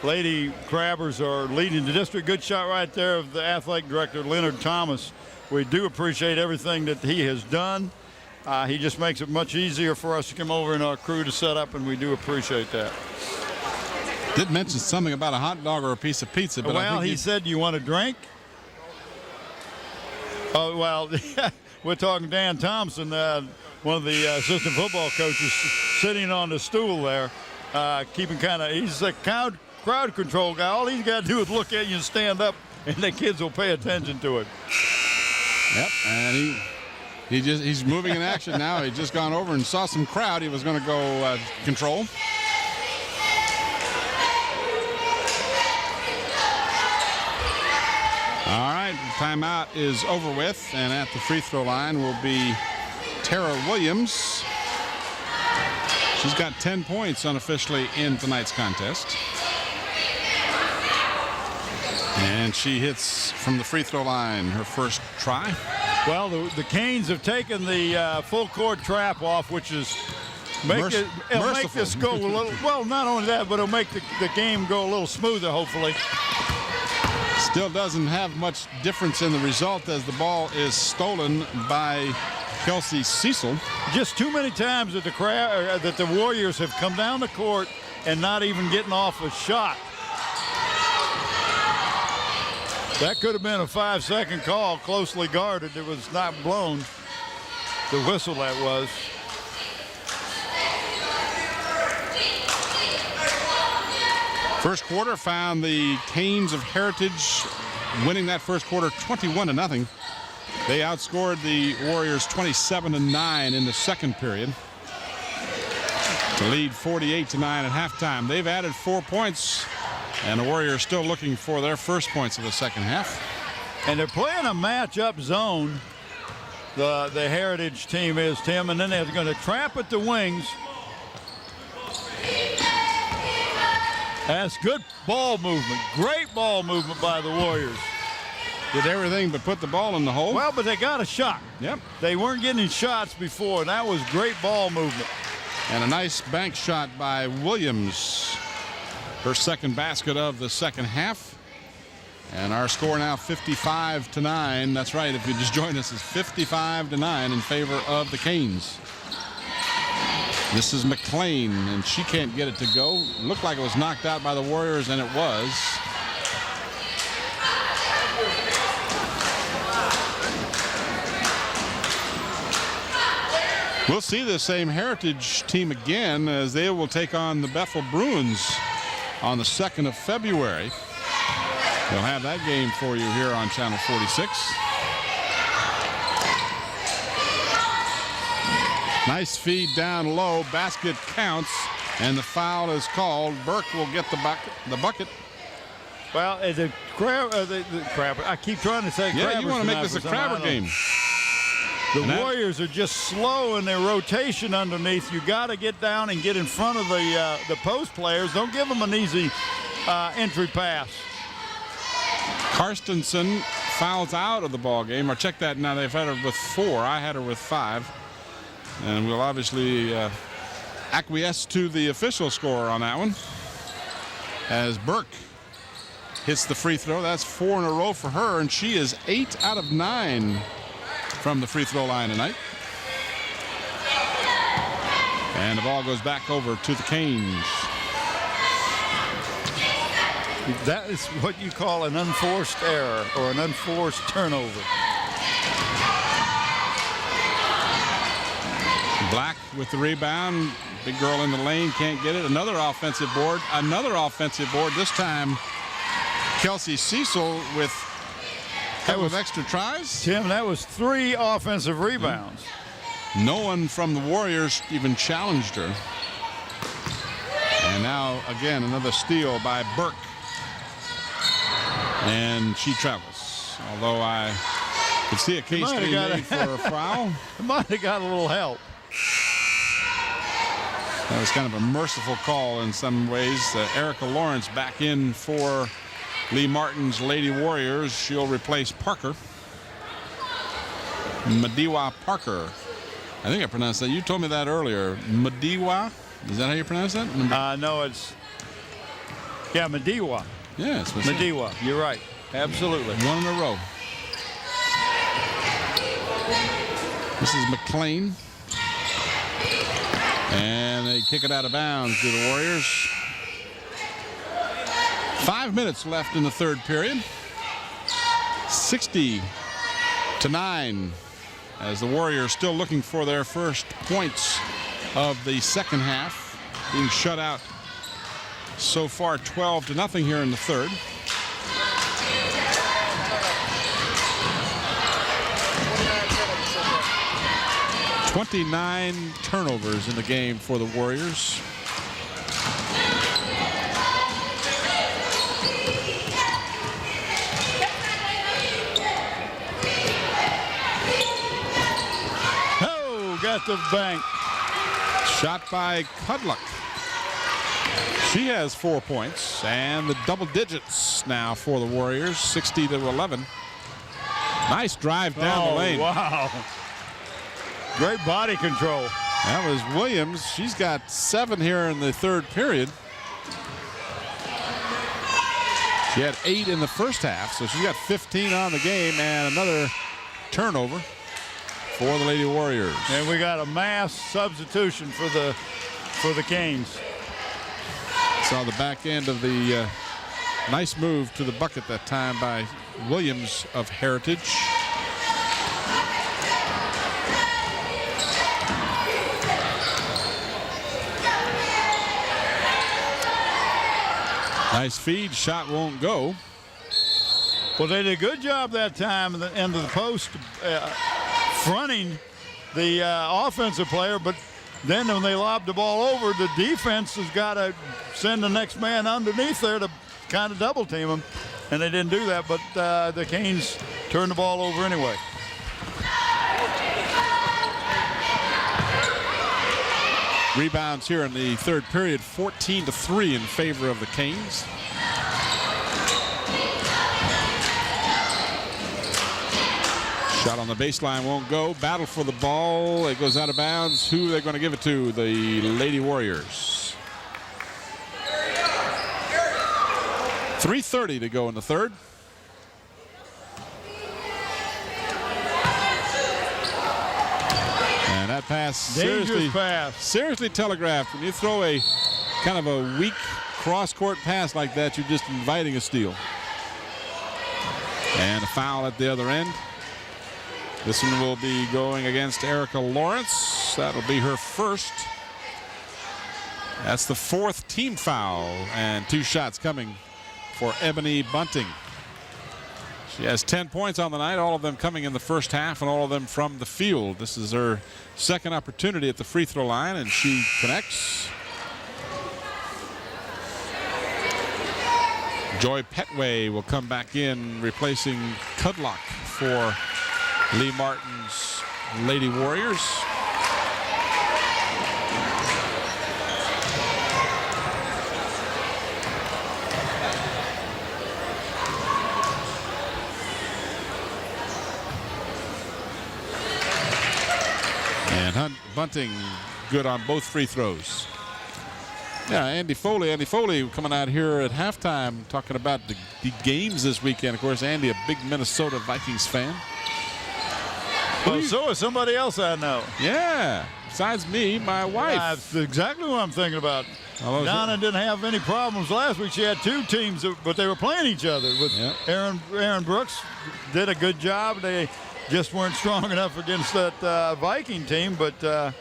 Lady Crabbers are leading the district. Good shot right there of the athletic director, Leonard Thomas. We do appreciate everything that he has done. He just makes it much easier for us to come over and our crew to set up, and we do appreciate that. Did mention something about a hot dog or a piece of pizza, but well, he said, "You want a drink?" Oh, well, we're talking Dan Thompson, one of the assistant football coaches, sitting on the stool there, keeping he's a crowd control guy. All he's got to do is look at you and stand up, and the kids will pay attention to it. Yep, and he's moving in action now. He's just gone over and saw some crowd. He was going to go control. All right, timeout is over with, and at the free throw line will be Tara Williams. She's got 10 points unofficially in tonight's contest. And she hits from the free throw line her first try. Well, the Canes have taken the full court trap off, which is it'll make this go a little, well, not only that, but it'll make the game go a little smoother, hopefully. Still doesn't have much difference in the result as the ball is stolen by Kelsey Cecil. Just too many times that the Warriors have come down the court and not even getting off a shot. That could have been a 5-second call, closely guarded. It was not blown. The whistle that was. First quarter found the Canes of Heritage winning that first quarter 21-0. They outscored the Warriors 27-9 in the second period to lead 48-9 at halftime. They've added 4 points, and the Warriors still looking for their first points of the second half. And they're playing a matchup zone, the Heritage team is, Tim, and then they're going to trap at the wings. That's good ball movement. Great ball movement by the Warriors. Did everything but put the ball in the hole. Well, but they got a shot. Yep. They weren't getting shots before, and that was great ball movement. And a nice bank shot by Williams. Her second basket of the second half. And our score now 55-9. That's right, if you just joined us, is 55-9 in favor of the Canes. This is McLean, and she can't get it to go. Looked like it was knocked out by the Warriors, and it was. We'll see the same Heritage team again as they will take on the Bethel Bruins on the 2nd of February. We'll have that game for you here on Channel 46. Nice feed down low. Basket counts, and the foul is called. Burke will get the bucket. Well, the Crabber, I keep trying to say yeah, Crabbers. You want to make this a Crabber game. The Warriors are just slow in their rotation underneath. You got to get down and get in front of the post players. Don't give them an easy entry pass. Karstensen fouls out of the ball game. Or check that now. They've had her with 4. I had her with 5. And we'll obviously acquiesce to the official score on that one. As Burke hits the free throw. That's 4 in a row for her. And she is 8 out of 9 from the free throw line tonight. And the ball goes back over to the Canes. That is what you call an unforced error or an unforced turnover. Black with the rebound. Big girl in the lane, can't get it. Another offensive board. Another offensive board. This time, Kelsey Cecil with extra tries. Tim, that was 3 offensive rebounds. No one from the Warriors even challenged her. And now, again, another steal by Burke. And she travels. Although I could see a case to be made for a foul. It might have got a little help. That was kind of a merciful call in some ways. Erica Lawrence back in for Lee Martin's Lady Warriors. She'll replace Parker. Madiwa Parker. I think I pronounced that. You told me that earlier. Madiwa? Is that how you pronounce that? No, it's... Yeah, Madiwa. Yeah, it's Madiwa. You're right. Absolutely. 1 in a row. This is McLean. And they kick it out of bounds to the Warriors. 5 minutes left in the third period. 60-9 as the Warriors still looking for their first points of the second half. Being shut out so far 12-0 here in the third. "29 turnovers in the game for the Warriors. Oh, got the bank. Shot by Kudluck. She has 4 points and the double digits now for the Warriors, 60-11. Nice drive down the lane. Wow. Great body control. That was Williams. She's got 7 here in the third period. She had 8 in the first half, so she's got 15 on the game and another turnover for the Lady Warriors. And we got a mass substitution for the Canes. Saw the back end of the nice move to the bucket that time by Williams of Heritage. Nice feed, shot won't go. Well, they did a good job that time at the end of the post, fronting the offensive player, but then when they lobbed the ball over, the defense has got to send the next man underneath there to kind of double team them, and they didn't do that, but the Canes turned the ball over anyway. Rebounds here in the third period, 14-3 in favor of the Canes. Shot on the baseline won't go. Battle for the ball. It goes out of bounds. Who are they going to give it to? The Lady Warriors. 3:30 to go in the third. And that pass seriously telegraphed. When you throw a kind of a weak cross-court pass like that, you're just inviting a steal. And a foul at the other end. This one will be going against Erica Lawrence. That'll be her first. That's the 4th team foul, and 2 shots coming for Ebony Bunting. She has 10 points on the night, all of them coming in the first half and all of them from the field. This is her second opportunity at the free throw line, and she connects. Joy Petway will come back in, replacing Kudlock for Lee Martin's Lady Warriors. And Bunting good on both free throws. Yeah, Andy Foley coming out here at halftime talking about the games this weekend. Of course, Andy, a big Minnesota Vikings fan. Well, so is somebody else I know. Yeah, besides me, my wife. That's exactly what I'm thinking about. Donna didn't have any problems last week. She had two teams, but they were playing each other. But Aaron Brooks did a good job. They just weren't strong enough against that Viking team. But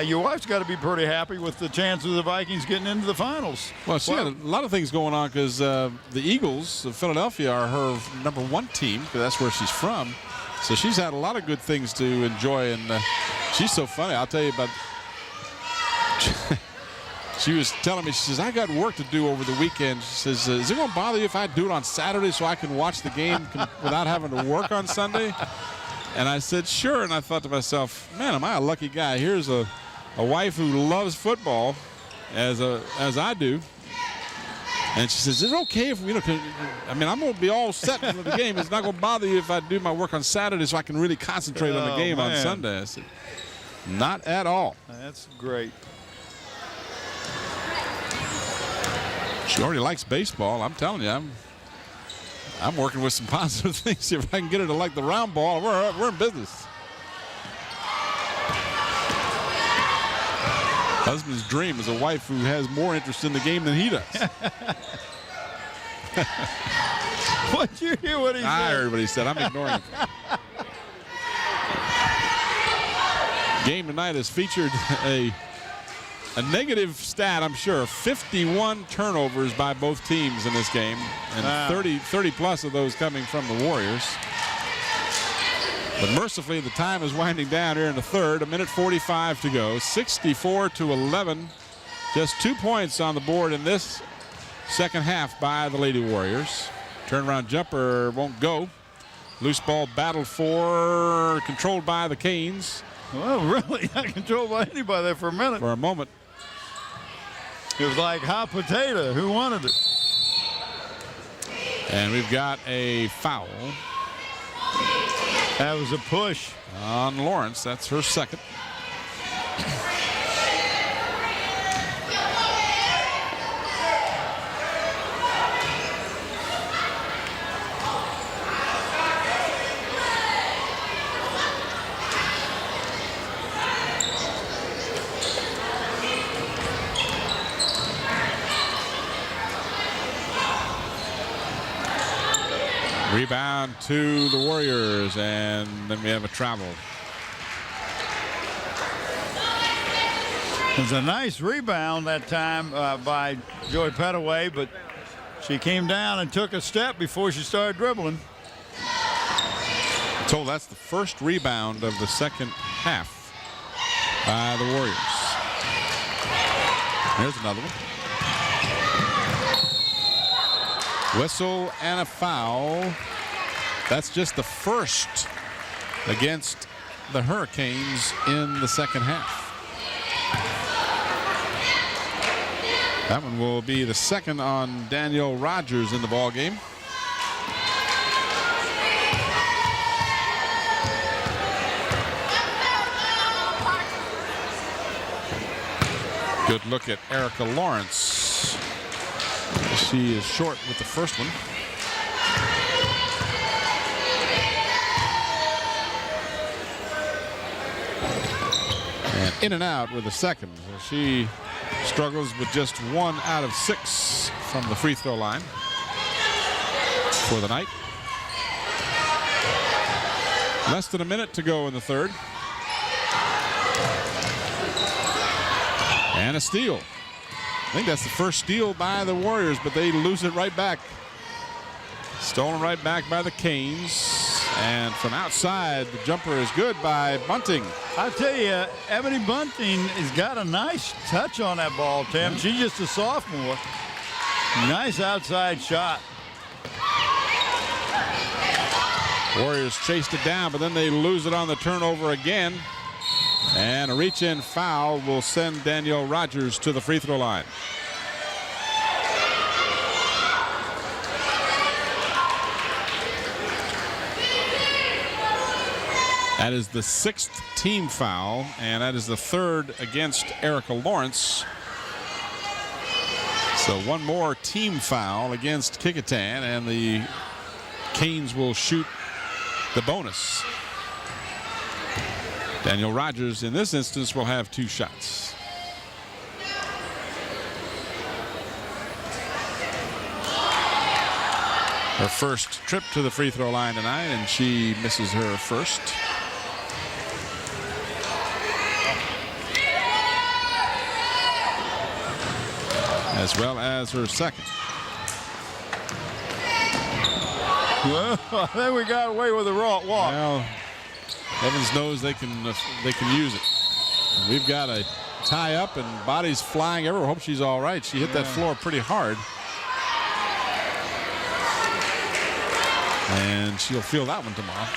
your wife's got to be pretty happy with the chances of the Vikings getting into the finals. Well, she had a lot of things going on because the Eagles of Philadelphia are her #1 team, because that's where she's from. So she's had a lot of good things to enjoy, and she's so funny. I'll tell you about. She was telling me, she says, I got work to do over the weekend. She says, is it going to bother you if I do it on Saturday so I can watch the game without having to work on Sunday? And I said, sure. And I thought to myself, man, am I a lucky guy? Here's a wife who loves football as I do. And she says, is it okay if, I'm going to be all set for the game. It's not going to bother you if I do my work on Saturday so I can really concentrate on the game on Sunday. I said, not at all. That's great. She already likes baseball. I'm telling you, I'm working with some positive things. If I can get her to like the round ball, we're in business. Husband's dream is a wife who has more interest in the game than he does. What you hear what he said? I heard what he said. I'm ignoring it. Game tonight has featured a negative stat, I'm sure. 51 turnovers by both teams in this game, and 30 plus of those coming from the Warriors. But mercifully, the time is winding down here in the third. 1:45 to go. 64-11. Just 2 points on the board in this second half by the Lady Warriors. Turnaround jumper won't go. Loose ball battled for, controlled by the Canes. Well, really not controlled by anybody there for a minute. For a moment. It was like hot potato. Who wanted it? And we've got a foul. That was a push on Lawrence. That's her second. Rebound to the Warriors, and then we have a travel. It was a nice rebound that time by Joy Petaway, but she came down and took a step before she started dribbling. So that's the first rebound of the second half by the Warriors. Here's another one. Whistle and a foul. That's just the first against the Hurricanes in the second half. That one will be the second on Danielle Rogers in the ball game. Good look at Erica Lawrence. She is short with the first one. And in and out with the second. She struggles with just 1 out of 6 from the free throw line for the night. Less than a minute to go in the third. And a steal. I think that's the first steal by the Warriors, but they lose it right back. Stolen right back by the Canes. And from outside, the jumper is good by Bunting. I tell you, Ebony Bunting has got a nice touch on that ball, Tim. She's just a sophomore. Nice outside shot. Warriors chased it down, but then they lose it on the turnover again. And a reach-in foul will send Danielle Rogers to the free throw line. That is the 6th team foul, and that is the 3rd against Erica Lawrence. So one more team foul against Kecoughtan, and the Canes will shoot the bonus. Danielle Rogers, in this instance, will have 2 shots. Her first trip to the free throw line tonight, and she misses her first. As well as her second. Well, then we got away with a walk. Well, Evans knows they can use it. And we've got a tie up and bodies flying everywhere. Hope she's all right. She hit that floor pretty hard. And she'll feel that one tomorrow.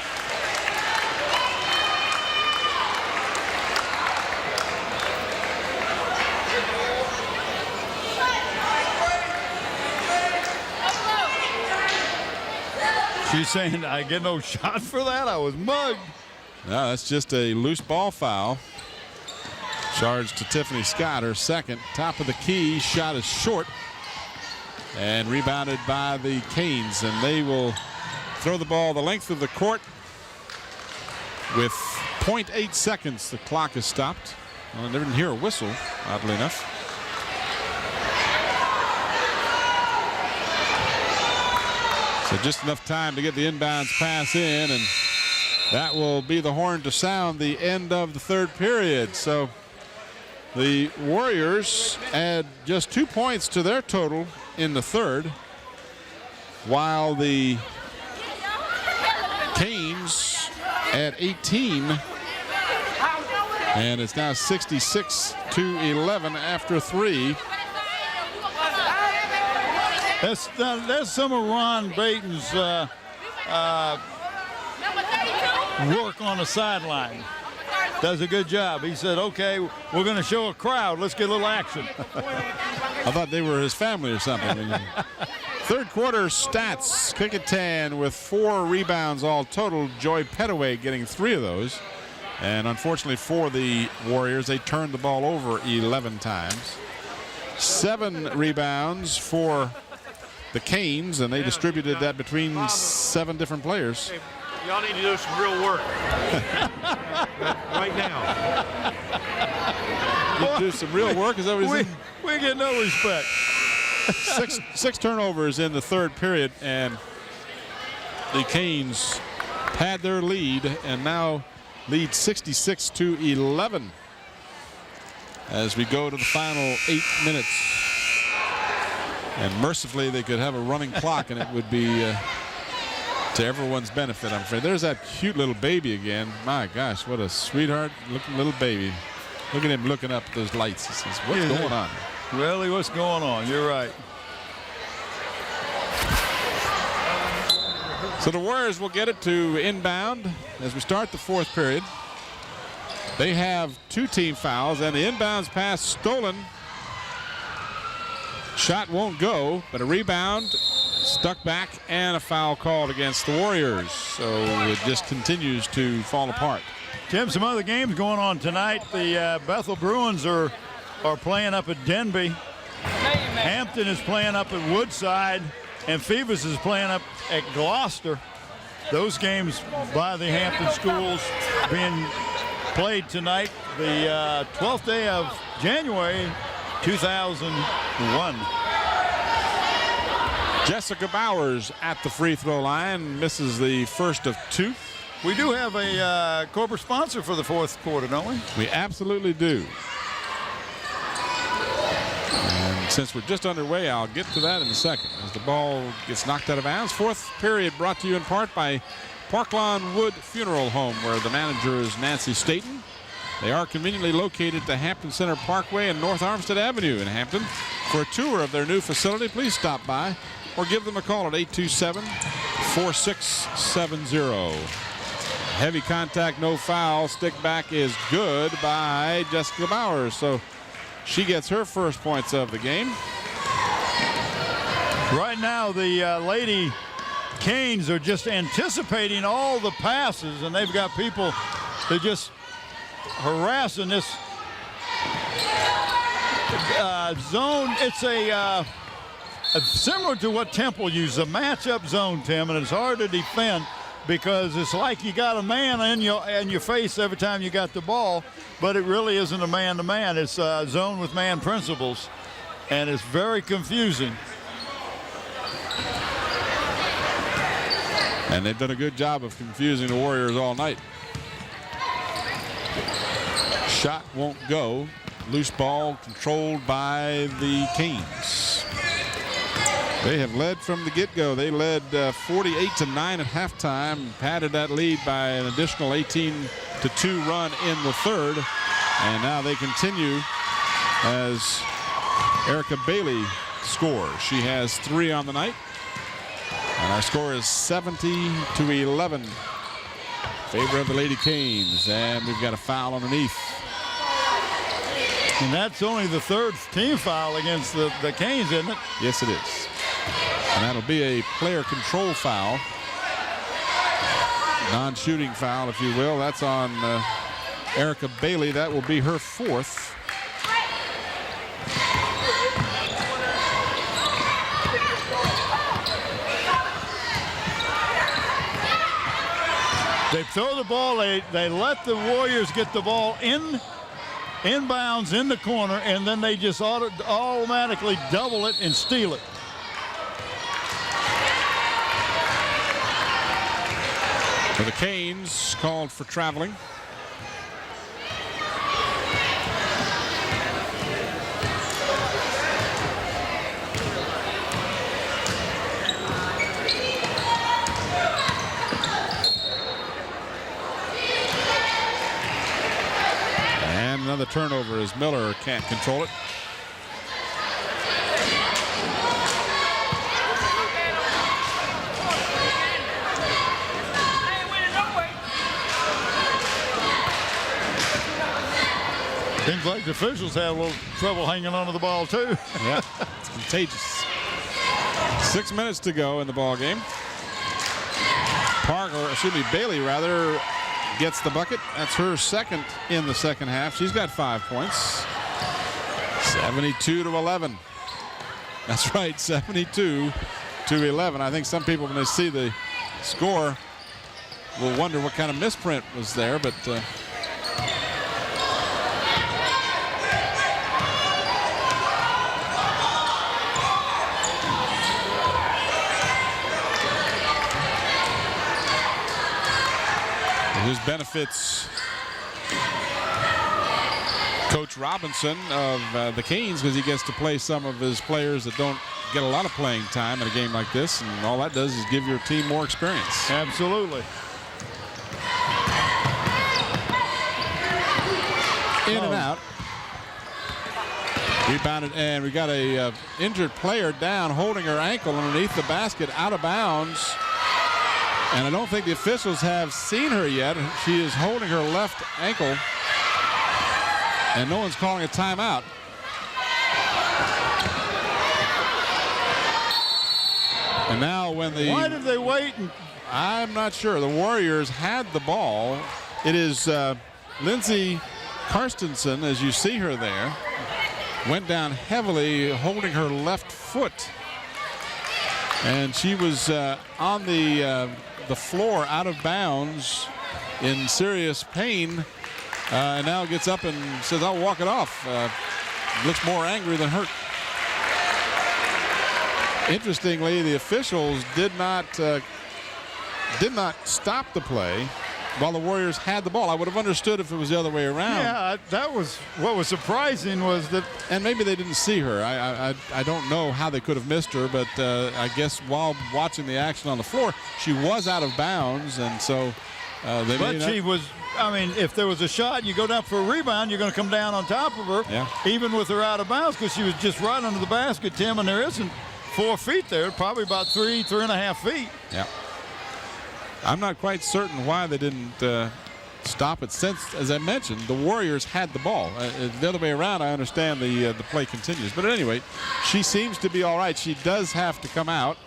She's saying, I get no shot for that? I was mugged. No, that's just a loose ball foul. Charged to Tiffany Scott, her second. Top of the key, shot is short. And rebounded by the Canes. And they will throw the ball the length of the court with 0.8 seconds. The clock is stopped. Well, I didn't hear a whistle, oddly enough. So just enough time to get the inbounds pass in, and that will be the horn to sound the end of the 3rd period. So the Warriors add just 2 points to their total in the 3rd, while the Canes at 18, and it's now 66-11 after 3. That's some of Ron Baton's work on the sideline. Does a good job. He said, okay, we're going to show a crowd. Let's get a little action. I thought they were his family or something. 3rd quarter stats. Kecoughtan with 4 rebounds all total. Joy Pettaway getting 3 of those. And unfortunately for the Warriors, they turned the ball over 11 times. 7 rebounds for the Canes, and they distributed that between 7 different players. Hey, y'all need to do some real work right now. You do some real work. Is that what he's we get no respect. 6 turnovers in the 3rd period, and the Canes had their lead and now lead 66-11 as we go to the final 8 minutes. And mercifully, they could have a running clock, and it would be to everyone's benefit, I'm afraid. There's that cute little baby again. My gosh, what a sweetheart-looking little baby. Look at him looking up at those lights. He says, what's going on? Really, what's going on? You're right. So the Warriors will get it to inbound as we start the 4th period. They have 2 team fouls, and the inbounds pass stolen. Shot won't go, but a rebound, stuck back, and a foul called against the Warriors. So it just continues to fall apart. Tim, some other games going on tonight. The Bethel Bruins are playing up at Denby. Hampton is playing up at Woodside, and Phoebus is playing up at Gloucester. Those games by the Hampton schools being played tonight, the 12th day of January, 2001. Jessica Bowers at the free throw line, misses the first of 2. We do have a corporate sponsor for the 4th quarter, don't we? We absolutely do. And since we're just underway, I'll get to that in a second as the ball gets knocked out of bounds. 4th period brought to you in part by Parklawn Wood Funeral Home, where the manager is Nancy Staten. They are conveniently located at the Hampton Center Parkway and North Armstead Avenue in Hampton. For a tour of their new facility, please stop by or give them a call at 827-4 4-6-7-0. Heavy contact, no foul. Stick back is good by Jessica Bowers. So she gets her first points of the game. Right now, the Lady Canes are just anticipating all the passes, and they've got people that just harassing this zone. It's similar to what Temple used, a matchup zone, Tim, and it's hard to defend because it's like you got a man in your face every time you got the ball, but it really isn't a man-to-man. It's a zone with man principles, and it's very confusing. And they've done a good job of confusing the Warriors all night. Shot won't go. Loose ball controlled by the Canes. They have led from the get-go. They led 48-9 at halftime, padded that lead by an additional 18-2 run in the third. And now they continue as Erica Bailey scores. She has 3 on the night. And our score is 70-11. Favor of the Lady Canes. And we've got a foul underneath. And that's only the third team foul against the Canes, isn't it? Yes, it is. And that'll be a player control foul. Non-shooting foul, if you will. That's on Erica Bailey. That will be her 4th. They throw the ball. They let the Warriors get the ball inbounds in the corner, and then they just automatically double it and steal it. For the Canes, called for traveling. And another turnover as Miller can't control it. Seems like the officials had a little trouble hanging onto the ball too. Yeah, it's contagious. 6 minutes to go in the ball game. Bailey rather gets the bucket. That's her second in the second half. She's got 5 points. 72-11. That's right, 72-11. I think some people, when they see the score, will wonder what kind of misprint was there, but this benefits Coach Robinson of the Canes because he gets to play some of his players that don't get a lot of playing time in a game like this, and all that does is give your team more experience. Absolutely. In and out. Rebounded, and we got a injured player down holding her ankle underneath the basket, out of bounds. And I don't think the officials have seen her yet. She is holding her left ankle, and no one's calling a timeout. And now when why did they wait? I'm not sure. The Warriors had the ball. It is Lindsay Karstensen, as you see her there, went down heavily holding her left foot. And she was on the floor out of bounds in serious pain, and now gets up and says, I'll walk it off. Looks more angry than hurt. Interestingly, the officials did not stop the play while the Warriors had the ball. I would have understood if it was the other way around. Yeah, that was what was surprising was that. And maybe they didn't see her. I don't know how they could have missed her, but I guess while watching the action on the floor, she was out of bounds, and so they. But she was. I mean, if there was a shot, you go down for a rebound, you're going to come down on top of her, yeah, even with her out of bounds, because she was just right under the basket, Tim, and there isn't 4 feet there, probably about 3.5 feet. Yeah. I'm not quite certain why they didn't stop it since, as I mentioned, the Warriors had the ball. The other way around, I understand the play continues. But at any rate, she seems to be all right. She does have to come out,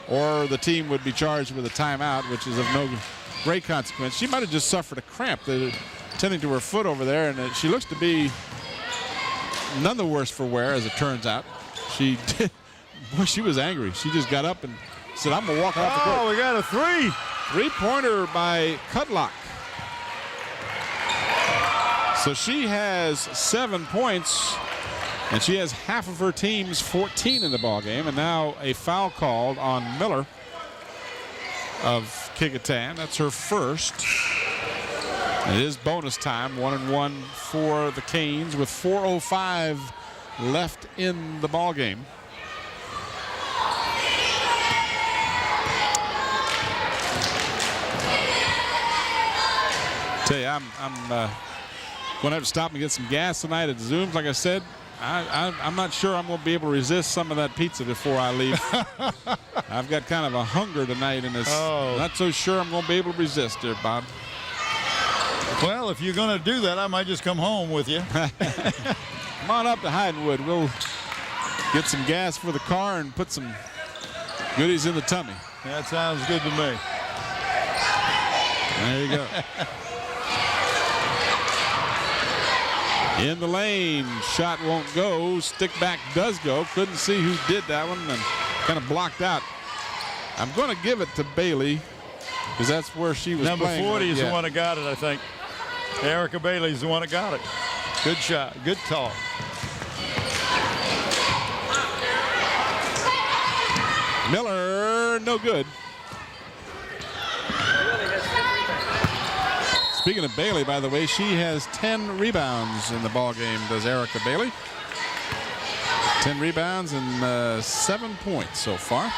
or the team would be charged with a timeout, which is of no great consequence. She might have just suffered a cramp tending to her foot over there, and she looks to be none the worse for wear, as it turns out. She did. Boy, she was angry. She just got up and said, I'm going to walk off the court. Oh, we got a three. Three-pointer by Kudlock. So she has 7 points, and she has half of her team's 14 in the ball game. And now a foul called on Miller of Kecoughtan. That's her first. It is bonus time, 1-1 for the Canes with 4:05 left in the ball game. Tell you, I'm going to have to stop and get some gas tonight at Zoom's. Like I said, I'm not sure I'm going to be able to resist some of that pizza before I leave. I've got kind of a hunger tonight, and it's not so sure I'm going to be able to resist there, Bob. Well, if you're going to do that, I might just come home with you. Come on up to Hydenwood. We'll get some gas for the car and put some goodies in the tummy. That sounds good to me. There you go. In the lane, shot won't go. Stick back does go. Couldn't see who did that one and kind of blocked out. I'm going to give it to Bailey because that's where she was Number playing. 40 is the one that got it, I think. Erica Bailey's the one that got it. Good shot. Good call. Miller, no good. Speaking of Bailey, by the way, she has 10 rebounds in the ball game, does Erica Bailey. 10 rebounds and 7 points so far.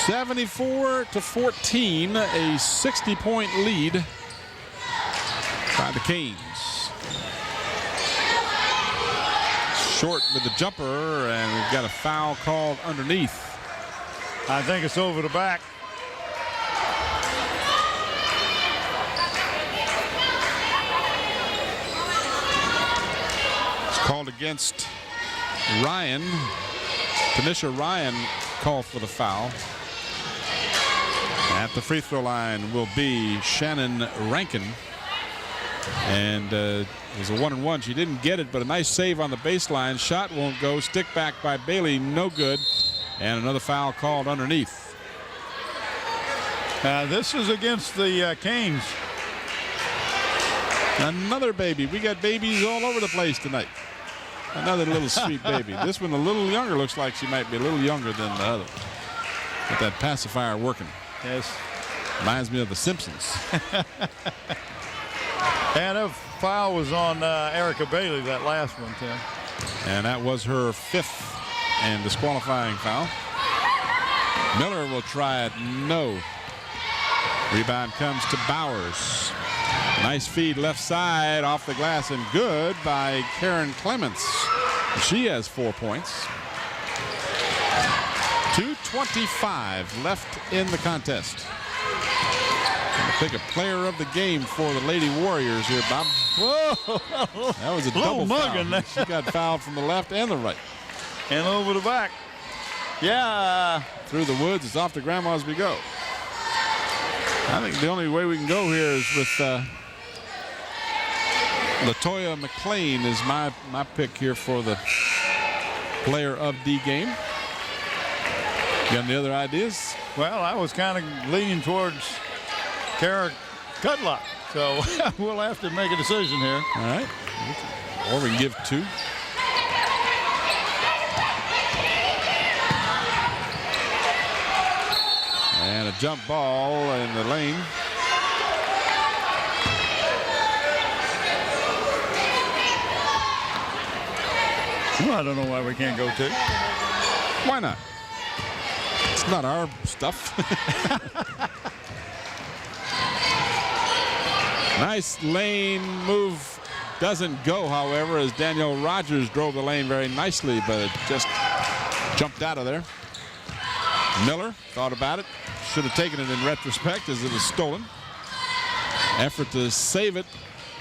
74-14, a 60-point lead by the Canes. Short with the jumper, and we've got a foul called underneath. I think it's over the back. Called against Ryan. Tanisha Ryan called for the foul. At the free throw line will be Shannon Rankin. And it was a 1-and-1. She didn't get it, but a nice save on the baseline. Shot won't go. Stick back by Bailey, no good. And another foul called underneath. This is against the Canes. Another baby. We got babies all over the place tonight. Another little sweet baby. This one a little younger. Looks like she might be a little younger than the other. With that pacifier working. Yes. Reminds me of The Simpsons. And a foul was on Erica Bailey, that last one, Tim. And that was her 5th and disqualifying foul. Miller will try it. No. Rebound comes to Bowers. Nice feed left side off the glass and good by Karen Clements. She has 4 points. 2:25 left in the contest. Gonna pick a player of the game for the Lady Warriors here, Bob. Whoa! That was a double mugging foul. there. She got fouled from the left and the right. And over the back. Yeah. Through the woods. It's off to Grandma as we go. I think the only way we can go here is with Latoya McLean is my pick here for the player of the game. Got any other ideas? Well, I was kind of leaning towards Kara Kudlock, so we'll have to make a decision here. All right. Or we can give 2. And a jump ball in the lane. Well, I don't know why we can't go 2. Why not? It's not our stuff. Nice lane move. Doesn't go, however, as Danielle Rogers drove the lane very nicely, but it just jumped out of there. Miller thought about it, should have taken it in retrospect as it was stolen. Effort to save it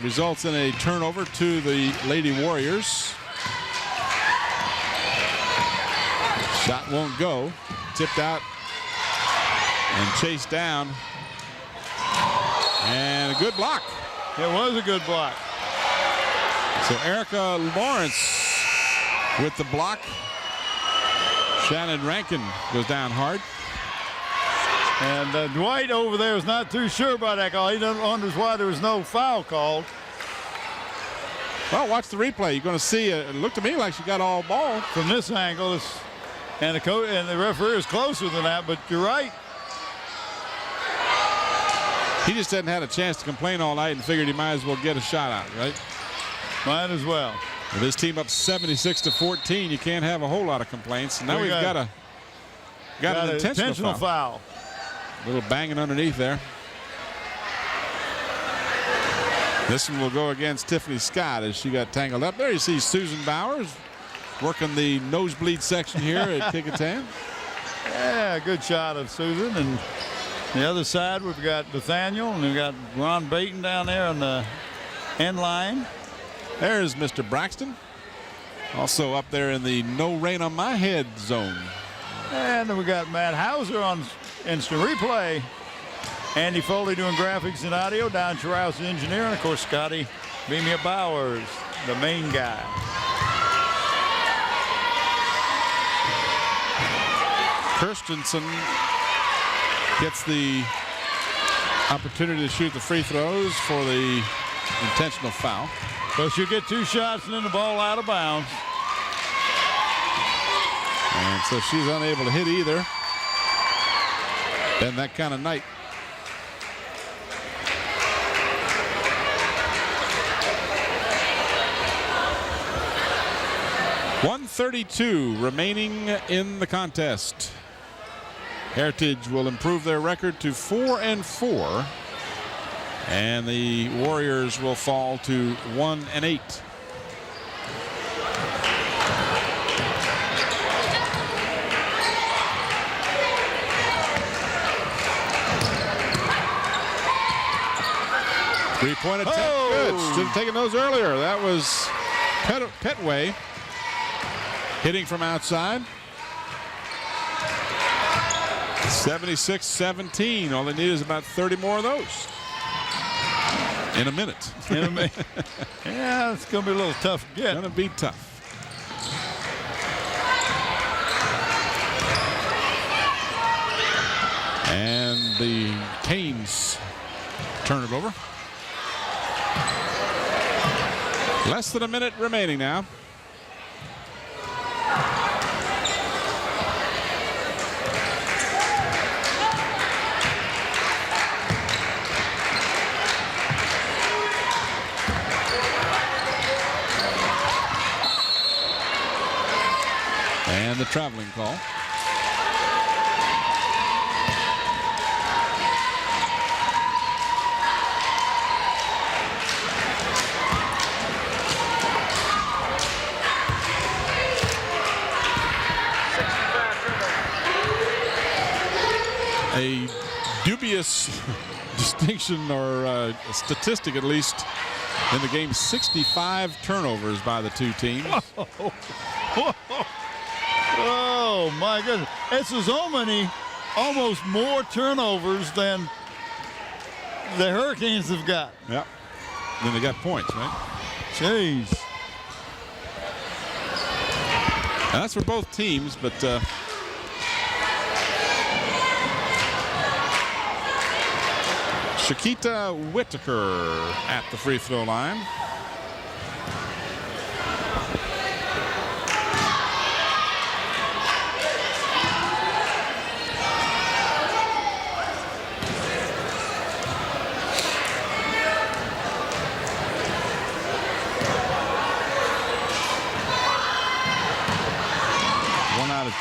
results in a turnover to the Lady Warriors. Shot won't go. Tipped out and chased down. And a good block. It was a good block. So Erica Lawrence with the block. Shannon Rankin goes down hard. And Dwight over there is not too sure about that call. He wonders why there was no foul called. Well, watch the replay. You're going to see it looked to me like she got all ball. From this angle, and the referee is closer than that, but you're right. He just hadn't had a chance to complain all night and figured he might as well get a shot out, right? Might as well. With this team up 76-14, you can't have a whole lot of complaints. And now we've got an intentional foul. A little banging underneath there. This one will go against Tiffany Scott as she got tangled up. There you see Susan Bowers working the nosebleed section here at Kecoughtan. Yeah, good shot of Susan. And the other side, we've got Nathaniel, and we've got Ron Baton down there on the end line. There's Mr. Braxton. Also up there in the no rain on my head zone. And then we got Matt Hauser on instant replay. Andy Foley doing graphics and audio. Don Chirouse, the engineer. And, of course, Scotty Beamia Bowers, the main guy. Kirstensen gets the opportunity to shoot the free throws for the intentional foul. So she'll get 2 shots and then the ball out of bounds. And so she's unable to hit either. Been that kind of night. .132 remaining in the contest. Heritage will improve their record to 4-4. And the Warriors will fall to 1-8. Three-point attempt. Good. Should have taken those earlier. That was Petway hitting from outside. 76-17. All they need is about 30 more of those. In a minute. Yeah, it's going to be a little tough to get. Going to be tough. And the Canes turn it over. Less than a minute remaining now. And the traveling call. A dubious distinction or a statistic, at least, in the game. 65 turnovers by the two teams. Oh, my goodness. It's so many, almost more turnovers than the Hurricanes have got. Yep. Then they got points, right? Jeez. And that's for both teams, but Shakita Whitaker at the free throw line.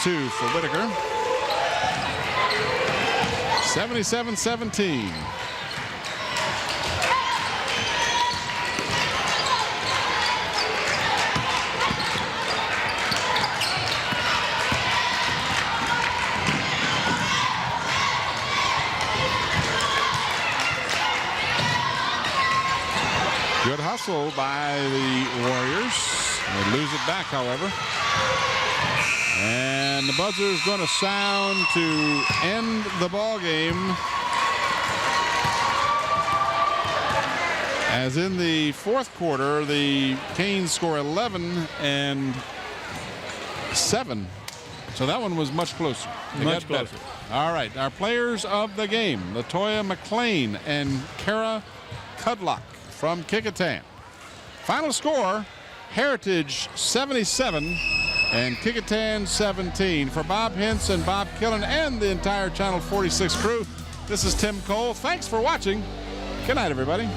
Two for Whitaker. 77-17. whistle by the Warriors. They lose it back, however. And the buzzer is going to sound to end the ball game. As in the fourth quarter, the Canes score 11 and 7. So that one was much closer. Much closer. All right, our players of the game, Latoya McLean and Kara Cudlock from Kecoughtan. Final score, Heritage 77 and Kecoughtan 17. For Bob Hintz and Bob Killen and the entire Channel 46 crew, this is Tim Cole. Thanks for watching. Good night, everybody.